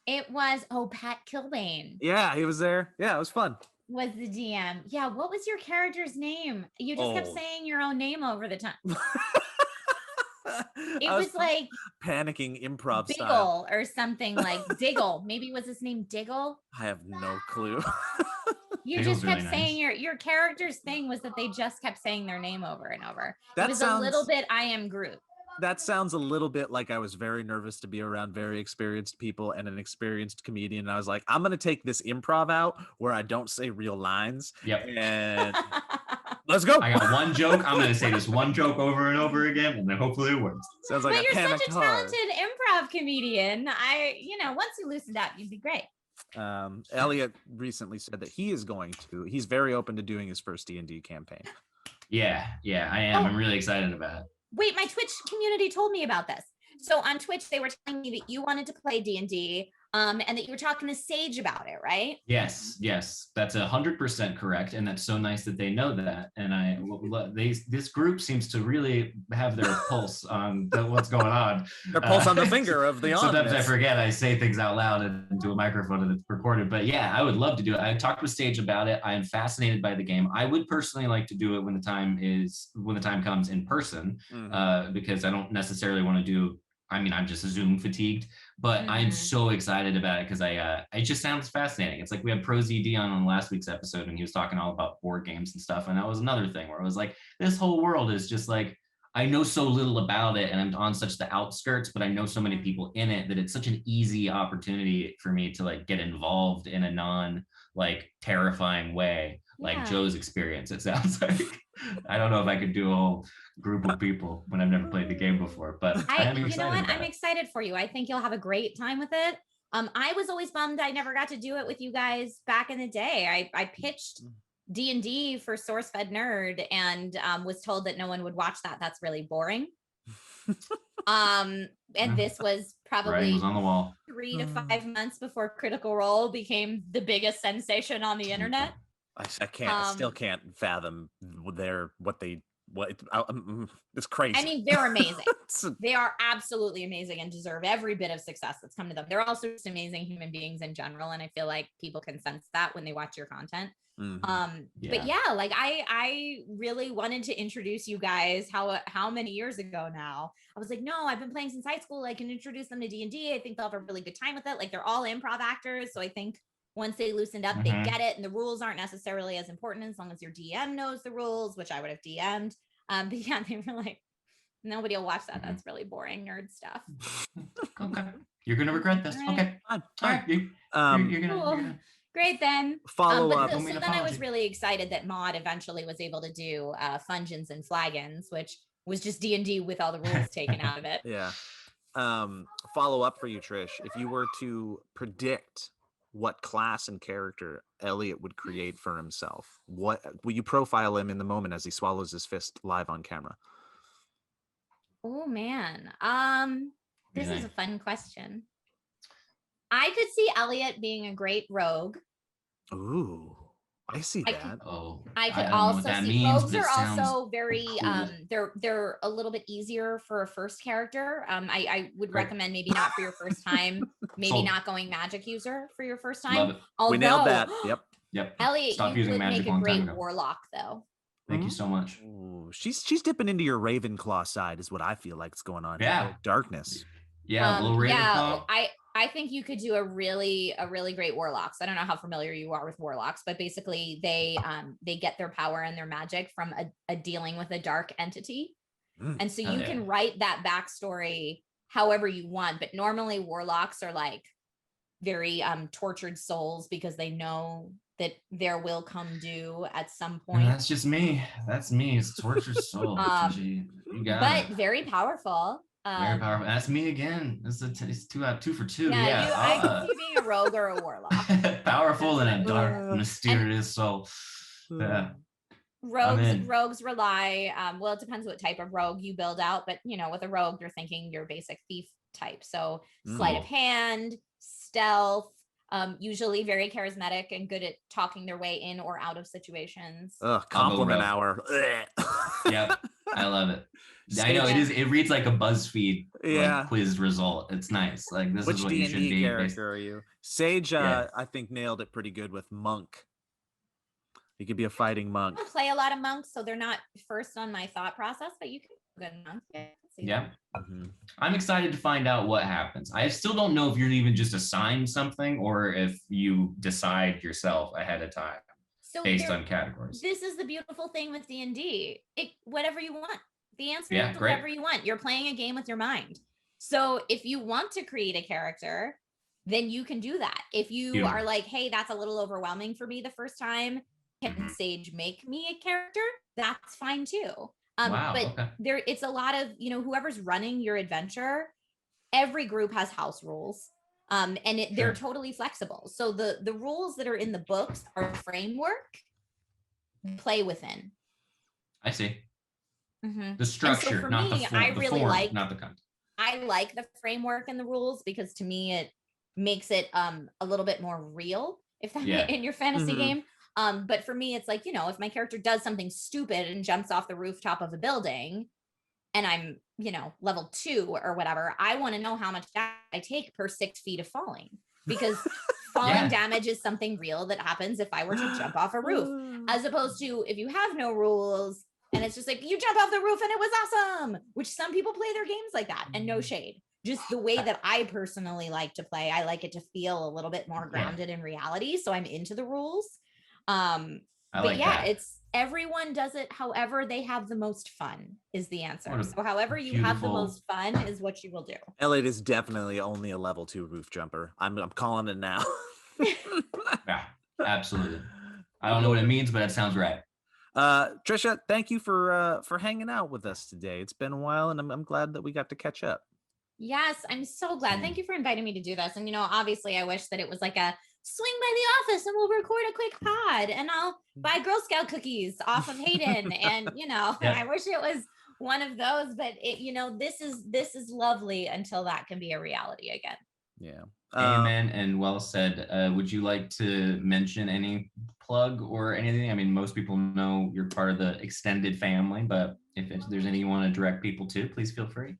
Speaker 4: It was Pat Kilbane.
Speaker 2: Yeah, he was there. Yeah, it was fun.
Speaker 4: Was the DM. Yeah, what was your character's name? You just kept saying your own name over the time. It was like
Speaker 2: panicking improv
Speaker 4: Diggle
Speaker 2: style.
Speaker 4: or something like Diggle. Maybe was his name Diggle?
Speaker 2: I have no clue.
Speaker 4: You
Speaker 3: Diggle's
Speaker 4: just kept
Speaker 3: really
Speaker 4: saying your character's thing was that they just kept saying their name over and over.
Speaker 2: That
Speaker 4: it was
Speaker 2: sounds-
Speaker 4: a little bit I am Groot.
Speaker 2: That sounds a little bit like I was very nervous to be around very experienced people and an experienced comedian. And I was like, I'm going to take this improv out where I don't say real lines.
Speaker 3: Yep.
Speaker 2: And let's go.
Speaker 3: I got one joke. I'm going to say this one joke over and over again, and then hopefully it works.
Speaker 2: Sounds like
Speaker 4: But you're
Speaker 2: panicked
Speaker 4: such a
Speaker 2: hard.
Speaker 4: talented improv comedian. Once you loosened up, you'd be great.
Speaker 2: Elliot recently said that he's very open to doing his first D&D campaign.
Speaker 3: Yeah, I am.
Speaker 4: Oh.
Speaker 3: I'm really excited about it.
Speaker 4: Wait, my Twitch community told me about this. So on Twitch, they were telling me that you wanted to play D&D, and that you were talking to Sage about it, right?
Speaker 3: Yes, that's 100% correct, and that's so nice that they know that. And this group seems to really have their pulse on what's going on.
Speaker 2: Their pulse on the finger of the
Speaker 3: Sometimes
Speaker 2: audience.
Speaker 3: I forget. I say things out loud into a microphone and it's recorded. But yeah, I would love to do it. I talked with Sage about it. I am fascinated by the game. I would personally like to do it when the time comes in person, because I don't necessarily want to do. I'm just Zoom fatigued, but I'm so excited about it because it just sounds fascinating. It's like we had Pro ZD on last week's episode, and he was talking all about board games and stuff. And that was another thing where it was like, this whole world is just like, I know so little about it and I'm on such the outskirts, but I know so many people in it that it's such an easy opportunity for me to like get involved in a non terrifying way, like Joe's experience. It sounds like. I don't know if I could do a whole group of people when I've never played the game before, but I'm excited.
Speaker 4: I'm excited for you. I think you'll have a great time with it. I was always bummed I never got to do it with you guys back in the day. I pitched D&D for SourceFed Nerd and was told that no one would watch that. That's really boring. And this was probably
Speaker 3: was on the wall.
Speaker 4: 3 to 5 months before Critical Role became the biggest sensation on the internet.
Speaker 2: I still can't fathom it's crazy.
Speaker 4: I mean, they're amazing. They are absolutely amazing and deserve every bit of success that's come to them. They're also just amazing human beings in general. And I feel like people can sense that when they watch your content. But yeah, like I really wanted to introduce you guys how many years ago now. I was like, no, I've been playing since high school. I can introduce them to D&D. I think they'll have a really good time with it. Like they're all improv actors. So I think once they loosened up, they get it. And the rules aren't necessarily as important as long as your DM knows the rules, which I would have DM'd. But yeah, they were like, nobody will watch that. That's really boring nerd stuff.
Speaker 3: Okay. You're going to regret this.
Speaker 4: All right.
Speaker 3: Okay.
Speaker 2: Fine.
Speaker 3: All right. You're gonna.
Speaker 4: Great then.
Speaker 2: Follow
Speaker 4: but
Speaker 2: up.
Speaker 3: Don't mean
Speaker 4: so then I was
Speaker 3: apology.
Speaker 4: really excited that Maud eventually was able to do Fungeons and Flagons, which was just D&D with all the rules taken out of it.
Speaker 2: Yeah. Follow up for you, Trish. If you were to predict what class and character Elliot would create for himself, what will you profile him in the moment as he swallows his fist live on camera?
Speaker 4: Oh man. This is
Speaker 3: think?
Speaker 4: a fun question. I could see Elliot being a great rogue.
Speaker 2: Ooh, I see
Speaker 4: I
Speaker 2: that.
Speaker 4: could-
Speaker 3: Oh,
Speaker 4: I could
Speaker 3: don't know what
Speaker 4: also
Speaker 3: that
Speaker 4: see
Speaker 3: means,
Speaker 4: rogues
Speaker 3: but it
Speaker 4: are
Speaker 3: sounds
Speaker 4: also very
Speaker 3: cool.
Speaker 4: they're a little bit easier for a first character. I would
Speaker 3: Great.
Speaker 4: recommend maybe not for your first time, maybe
Speaker 3: Sold.
Speaker 4: not going magic user for your first
Speaker 3: Love
Speaker 4: time.
Speaker 3: it.
Speaker 2: We nailed
Speaker 4: Although,
Speaker 2: that. Yep.
Speaker 3: Yep.
Speaker 4: Elliot,
Speaker 3: Stopped
Speaker 4: you
Speaker 3: using
Speaker 4: would
Speaker 3: magic
Speaker 4: make
Speaker 3: a
Speaker 4: a
Speaker 3: long time
Speaker 4: great
Speaker 3: ago.
Speaker 4: warlock though.
Speaker 3: Thank you so much.
Speaker 2: Ooh, she's dipping into your Ravenclaw side, is what I feel like is going on.
Speaker 3: Yeah.
Speaker 2: Here. Darkness.
Speaker 3: Yeah, a little
Speaker 4: yeah,
Speaker 3: Ravenclaw.
Speaker 4: I think you could do a really great warlocks. I don't know how familiar you are with warlocks, but basically they get their power and their magic from a dealing with a dark entity. And so
Speaker 3: Hell
Speaker 4: you
Speaker 3: yeah.
Speaker 4: can write that backstory however you want, but normally warlocks are like very tortured souls because they know that their will come due at some
Speaker 3: And
Speaker 4: point.
Speaker 3: that's just me. That's me. It's tortured soul. Trisha. You got
Speaker 4: But
Speaker 3: it.
Speaker 4: very powerful.
Speaker 3: Very powerful. That's me again. It's 2 out 2 for 2.
Speaker 4: Yeah, I can see being a rogue or a warlock.
Speaker 3: Powerful
Speaker 4: That's
Speaker 3: and a
Speaker 4: what I
Speaker 3: dark, mysterious soul. Yeah.
Speaker 4: Rogues rely well, it depends what type of rogue you build out, but with a rogue you're thinking your basic thief type, so sleight of hand, stealth, usually very charismatic and good at talking their way in or out of situations.
Speaker 2: Compliment
Speaker 3: rogue.
Speaker 2: hour.
Speaker 3: Yep. I love it. I know it is. It reads like a BuzzFeed
Speaker 2: Yeah.
Speaker 3: quiz result. It's nice. Like this
Speaker 2: Which
Speaker 3: is what you should
Speaker 2: D&D
Speaker 3: be.
Speaker 2: character are you? Sage,
Speaker 3: Yeah.
Speaker 2: I think nailed it pretty good with monk. He could be a fighting monk.
Speaker 4: I don't play a lot of monks, so they're not first on my thought process, but you can be a good monk. Yeah, I can see
Speaker 3: Yeah.
Speaker 4: that.
Speaker 3: I'm excited to find out what happens. I still don't know if you're even just assigned something or if you decide yourself ahead of time
Speaker 4: So
Speaker 3: based on categories.
Speaker 4: this is the beautiful thing with D&D. Whatever you want. The answer
Speaker 3: Yeah,
Speaker 4: is
Speaker 3: great.
Speaker 4: whatever you want. You're playing a game with your mind. So if you want to create a character, then you can do that. If you
Speaker 3: Beautiful.
Speaker 4: are like, hey, that's a little overwhelming for me the first time, can Sage make me a character? That's fine too.
Speaker 3: Wow,
Speaker 4: But
Speaker 3: okay.
Speaker 4: it's a lot of, whoever's running your adventure, every group has house rules. And they're totally flexible. So the rules that are in the books are framework, play within.
Speaker 3: I see.
Speaker 4: Mm-hmm.
Speaker 3: The structure,
Speaker 4: for
Speaker 3: not
Speaker 4: me,
Speaker 3: the form.
Speaker 4: I
Speaker 3: The
Speaker 4: really
Speaker 3: form,
Speaker 4: like-
Speaker 3: not the content.
Speaker 4: I like the framework and the rules because to me it makes it a little bit more real if that
Speaker 3: Yeah.
Speaker 4: in your fantasy
Speaker 2: Mhm.
Speaker 4: game. But for me, it's like, if my character does something stupid and jumps off the rooftop of a building and I'm, level 2 or whatever, I want to know how much damage I take per 6 feet of falling because falling
Speaker 3: Yeah.
Speaker 4: damage is something real that happens if I were to jump off a roof, as opposed to if you have no rules and it's just like you jump off the roof and it was awesome, which some people play their games like that, and no shade. Just the way that I personally like to play, I like it to feel a little bit more grounded in reality. So I'm into the rules.
Speaker 3: I
Speaker 4: But
Speaker 3: like
Speaker 4: yeah,
Speaker 3: that.
Speaker 4: it's everyone does it however they have the most fun is the answer.
Speaker 3: What a
Speaker 4: So however you have the
Speaker 3: beautiful-
Speaker 4: most fun is what you will do.
Speaker 2: Elliot is definitely only a level 2 roof jumper. I'm calling it now.
Speaker 3: Yeah, absolutely. I don't know what it means, but it sounds right.
Speaker 2: Trisha, thank you for hanging out with us today. It's been a while, and I'm glad that we got to catch up.
Speaker 4: Yes, I'm so glad. Thank you for inviting me to do this. And obviously I wish that it was like a swing by the office and we'll record a quick pod and I'll buy Girl Scout cookies off of Hayden. And I wish it was one of those, but this is lovely until that can be a reality again.
Speaker 2: Yeah.
Speaker 3: Amen and well said. Would you like to mention any plug or anything? I mean, most people know you're part of the extended family, but if there's any you want to direct people to, please feel free.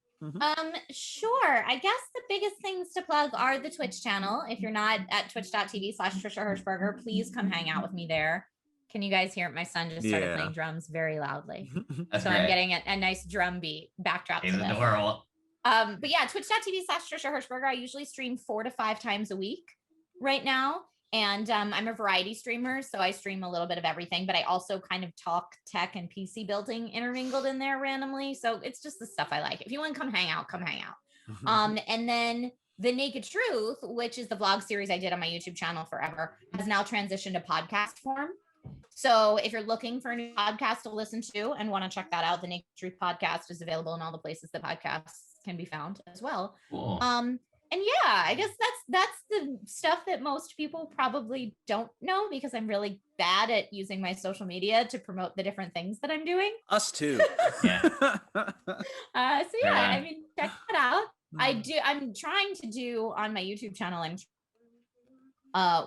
Speaker 4: Sure. I guess the biggest things to plug are the Twitch channel. If you're not at twitch.tv/Trisha Hershberger, please come hang out with me there. Can you guys hear it? My son just started playing drums very loudly.
Speaker 3: That's
Speaker 4: So
Speaker 3: great.
Speaker 4: I'm getting a nice drum beat backdrop.
Speaker 3: He's
Speaker 4: to this.
Speaker 3: adorable.
Speaker 4: But yeah, twitch.tv/Trisha Hershberger. I usually stream 4 to 5 times a week right now. And I'm a variety streamer, so I stream a little bit of everything, but I also kind of talk tech and PC building intermingled in there randomly. So it's just the stuff I like. If you want to come hang out, come hang out. And then The Naked Truth, which is the vlog series I did on my YouTube channel forever, has now transitioned to podcast form. So if you're looking for a new podcast to listen to and want to check that out, the Naked Truth podcast is available in all the places that podcasts can be found as well.
Speaker 3: Cool.
Speaker 4: And yeah, I guess that's the stuff that most people probably don't know, because I'm really bad at using my social media to promote the different things that I'm doing.
Speaker 2: Us too.
Speaker 3: Yeah.
Speaker 4: So yeah, I mean, check that out. I'm trying to do on my YouTube channel,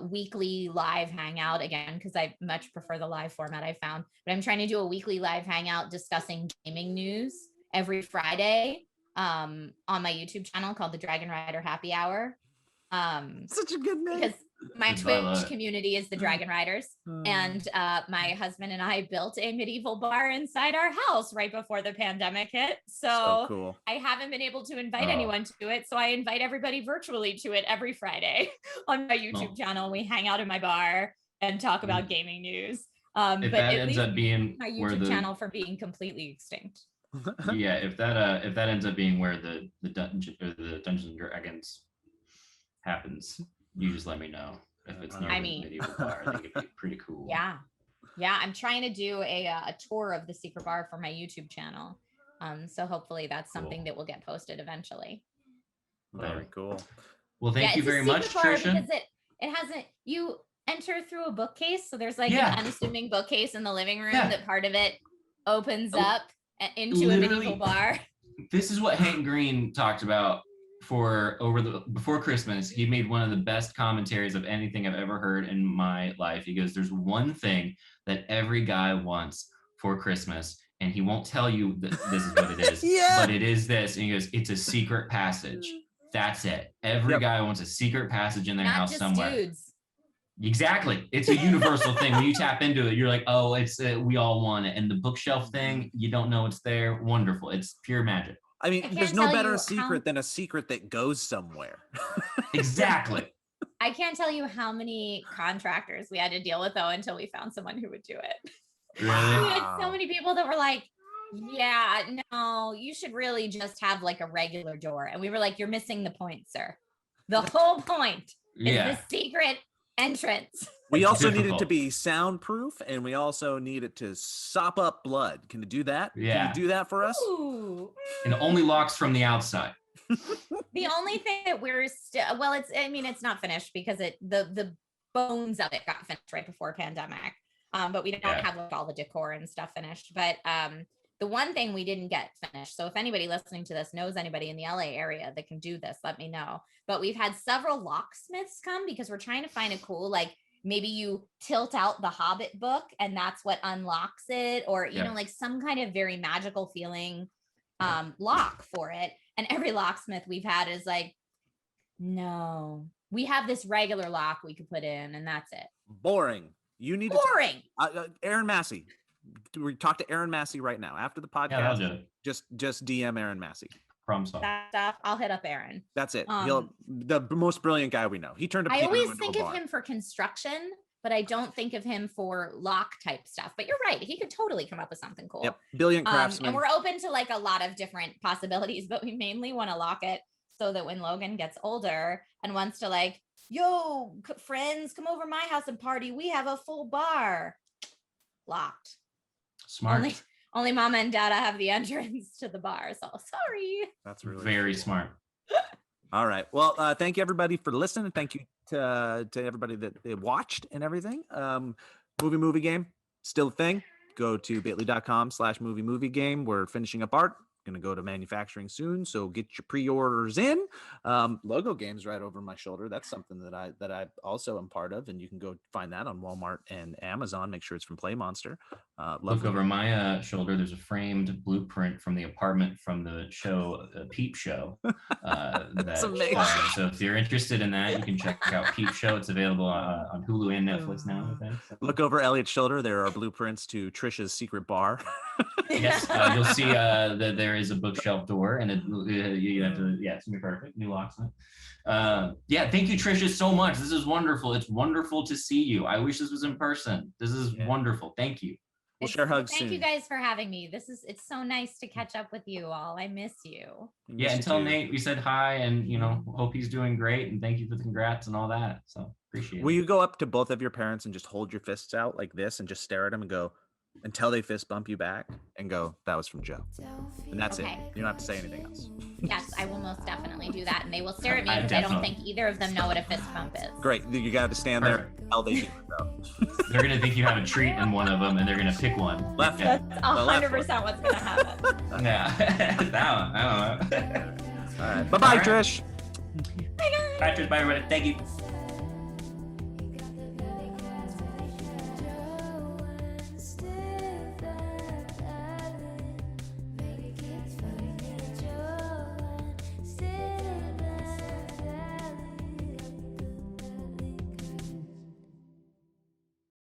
Speaker 4: weekly live hangout again, because I much prefer the live format I found, but I'm trying to do a weekly live hangout discussing gaming news every Friday on my YouTube channel called the Dragon Rider Happy Hour.
Speaker 2: Such a good name.
Speaker 4: Because my
Speaker 3: That's why I love
Speaker 4: Twitch
Speaker 3: it.
Speaker 4: community is the Dragon Riders, and my husband and I built a medieval bar inside our house right before the pandemic hit.
Speaker 2: So cool.
Speaker 4: I haven't been able to invite anyone to it, so I invite everybody virtually to it every Friday on my YouTube channel. We hang out in my bar and talk about gaming news.
Speaker 3: If
Speaker 4: But
Speaker 3: that
Speaker 4: at
Speaker 3: ends
Speaker 4: least
Speaker 3: up being
Speaker 4: my
Speaker 3: where
Speaker 4: YouTube channel for being completely extinct.
Speaker 3: yeah, if that ends up being where the Dungeons and Dragons happens, you just let me know. If it's near
Speaker 4: I
Speaker 3: the
Speaker 4: mean-
Speaker 3: medieval bar, I think it'd be pretty cool.
Speaker 4: Yeah. I'm trying to do a tour of the secret bar for my YouTube channel. So hopefully that's something
Speaker 3: Cool.
Speaker 4: that will get posted eventually.
Speaker 2: Very cool.
Speaker 3: Well, thank you
Speaker 4: it's a
Speaker 3: very much,
Speaker 4: secret bar
Speaker 3: Trisha.
Speaker 4: because it hasn't, you enter through a bookcase, so there's like
Speaker 3: Yeah.
Speaker 4: an unassuming bookcase in the living room
Speaker 3: Yeah.
Speaker 4: that part of it opens
Speaker 3: Oh,
Speaker 4: up into a medieval
Speaker 3: literally.
Speaker 4: bar.
Speaker 3: This is what Hank Green talked about before Christmas. He made one of the best commentaries of anything I've ever heard in my life. He goes, "There's one thing that every guy wants for Christmas, and he won't tell you that this is what it is,
Speaker 2: Yeah.
Speaker 3: but it is this." And he goes, "It's a secret passage. That's it. Every
Speaker 2: Yep.
Speaker 3: guy wants a secret passage in their
Speaker 4: Not
Speaker 3: house
Speaker 4: just
Speaker 3: somewhere."
Speaker 4: dudes.
Speaker 3: Exactly. It's a universal thing. When you tap into it, you're like, oh, it's we all want it. And the bookshelf thing, you don't know it's there. Wonderful. It's pure magic.
Speaker 2: I mean,
Speaker 4: I
Speaker 2: there's
Speaker 4: can't
Speaker 2: no
Speaker 4: tell
Speaker 2: better
Speaker 4: you
Speaker 2: secret
Speaker 4: how-
Speaker 2: than a secret that goes somewhere.
Speaker 3: Exactly.
Speaker 4: I can't tell you how many contractors we had to deal with though until we found someone who would do it. We
Speaker 3: Really?
Speaker 4: had so many people that were like, yeah, no, you should really just have like a regular door. And we were like, you're missing the point, sir. The whole point is
Speaker 3: Yeah.
Speaker 4: the secret entrance.
Speaker 2: We
Speaker 3: It's
Speaker 2: also need it to
Speaker 3: difficult.
Speaker 2: be soundproof, and we also need it to sop up blood. Can you do that?
Speaker 3: Yeah.
Speaker 2: Can you do that for us?
Speaker 4: Ooh.
Speaker 3: And it only locks from the outside.
Speaker 4: The only thing that we're still, well, it's not finished because the bones of it got finished right before pandemic. But we don't
Speaker 3: Yeah.
Speaker 4: have like all the decor and stuff finished. But the one thing we didn't get finished. So if anybody listening to this knows anybody in the LA area that can do this, let me know. But we've had several locksmiths come because we're trying to find a cool, like maybe you tilt out the Hobbit book and that's what unlocks it, or you
Speaker 3: Yeah.
Speaker 4: know, like some kind of very magical feeling lock for it. And every locksmith we've had is like, no, we have this regular lock we could put in, and that's it.
Speaker 2: Boring. You need to
Speaker 4: Boring.
Speaker 2: Aaron Massey. We talk to Aaron Massey right now after the
Speaker 3: Yeah, that'll
Speaker 2: podcast.
Speaker 3: do it.
Speaker 2: Just DM Aaron Massey.
Speaker 3: Problem solved.
Speaker 4: That stuff. I'll hit up Aaron.
Speaker 2: That's it.
Speaker 4: Um,
Speaker 2: He'll the most brilliant guy we know. He turned a
Speaker 4: I
Speaker 2: piano
Speaker 4: always
Speaker 2: into
Speaker 4: think
Speaker 2: a
Speaker 4: of
Speaker 2: bar.
Speaker 4: him for construction, but I don't think of him for lock type stuff. But you're right. He could totally come up with something cool.
Speaker 2: Yep, brilliant craftsman.
Speaker 4: And we're open to like a lot of different possibilities, but we mainly want to lock it so that when Logan gets older and wants to like, yo, friends, come over my house and party. We have a full bar. Locked.
Speaker 3: Smart.
Speaker 4: Only mama and dada have the entrance to the bar. So sorry.
Speaker 2: That's really
Speaker 3: Very
Speaker 2: cool.
Speaker 3: smart.
Speaker 2: All right. Well, thank you everybody for listening. Thank you to everybody that they watched and everything. Movie game still a thing. Go to bit.ly.com/movie game. We're finishing up art. Going to go to manufacturing soon, so get your pre-orders in. Logo games right over my shoulder. That's something that I also am part of, and you can go find that on Walmart and Amazon. Make sure it's from Play Monster.
Speaker 3: Look
Speaker 2: Lovely.
Speaker 3: over my shoulder. There's a framed blueprint from the apartment from the show Peep Show. That's
Speaker 2: amazing.
Speaker 3: So if you're interested in that, you can check out Peep Show. It's available on Hulu and Netflix now, I think. So-
Speaker 2: Look over Elliot's shoulder. There are blueprints to Trisha's secret bar.
Speaker 3: Yes, you'll see that there is a bookshelf door, and you have to. Yeah, it's gonna be perfect. New locksmith. Yeah, thank you, Trisha, so much. This is wonderful. It's wonderful to see you. I wish this was in person. This is
Speaker 2: Yeah.
Speaker 3: wonderful. Thank you.
Speaker 2: We'll share hugs
Speaker 4: Thank
Speaker 2: soon.
Speaker 4: you guys for having me. It's so nice to catch up with you all. I miss you.
Speaker 3: Yeah, and tell Nate we said hi, and hope he's doing great, and thank you for the congrats and all that. So appreciate
Speaker 2: Will
Speaker 3: it.
Speaker 2: you go up to both of your parents and just hold your fists out like this and just stare at them and go until they fist bump you back and go, "That was from Joe," and that's
Speaker 4: Okay.
Speaker 2: it. You don't have to say anything else.
Speaker 4: Yes, I will most definitely do that, and they will stare at me
Speaker 3: I
Speaker 4: because I don't
Speaker 3: definitely-
Speaker 4: think either of them know what a fist bump is.
Speaker 2: Great. You got to stand there until they do it though.
Speaker 3: They're gonna think you have a treat in one of them, and they're gonna pick one.
Speaker 2: Left.
Speaker 3: Yeah.
Speaker 4: That's
Speaker 2: The left
Speaker 4: 100% what's gonna happen.
Speaker 3: Yeah. That one. I don't know.
Speaker 2: All right. Bye-bye,
Speaker 3: All right.
Speaker 2: Trish.
Speaker 3: Bye, Trish. Bye, everybody. Thank you.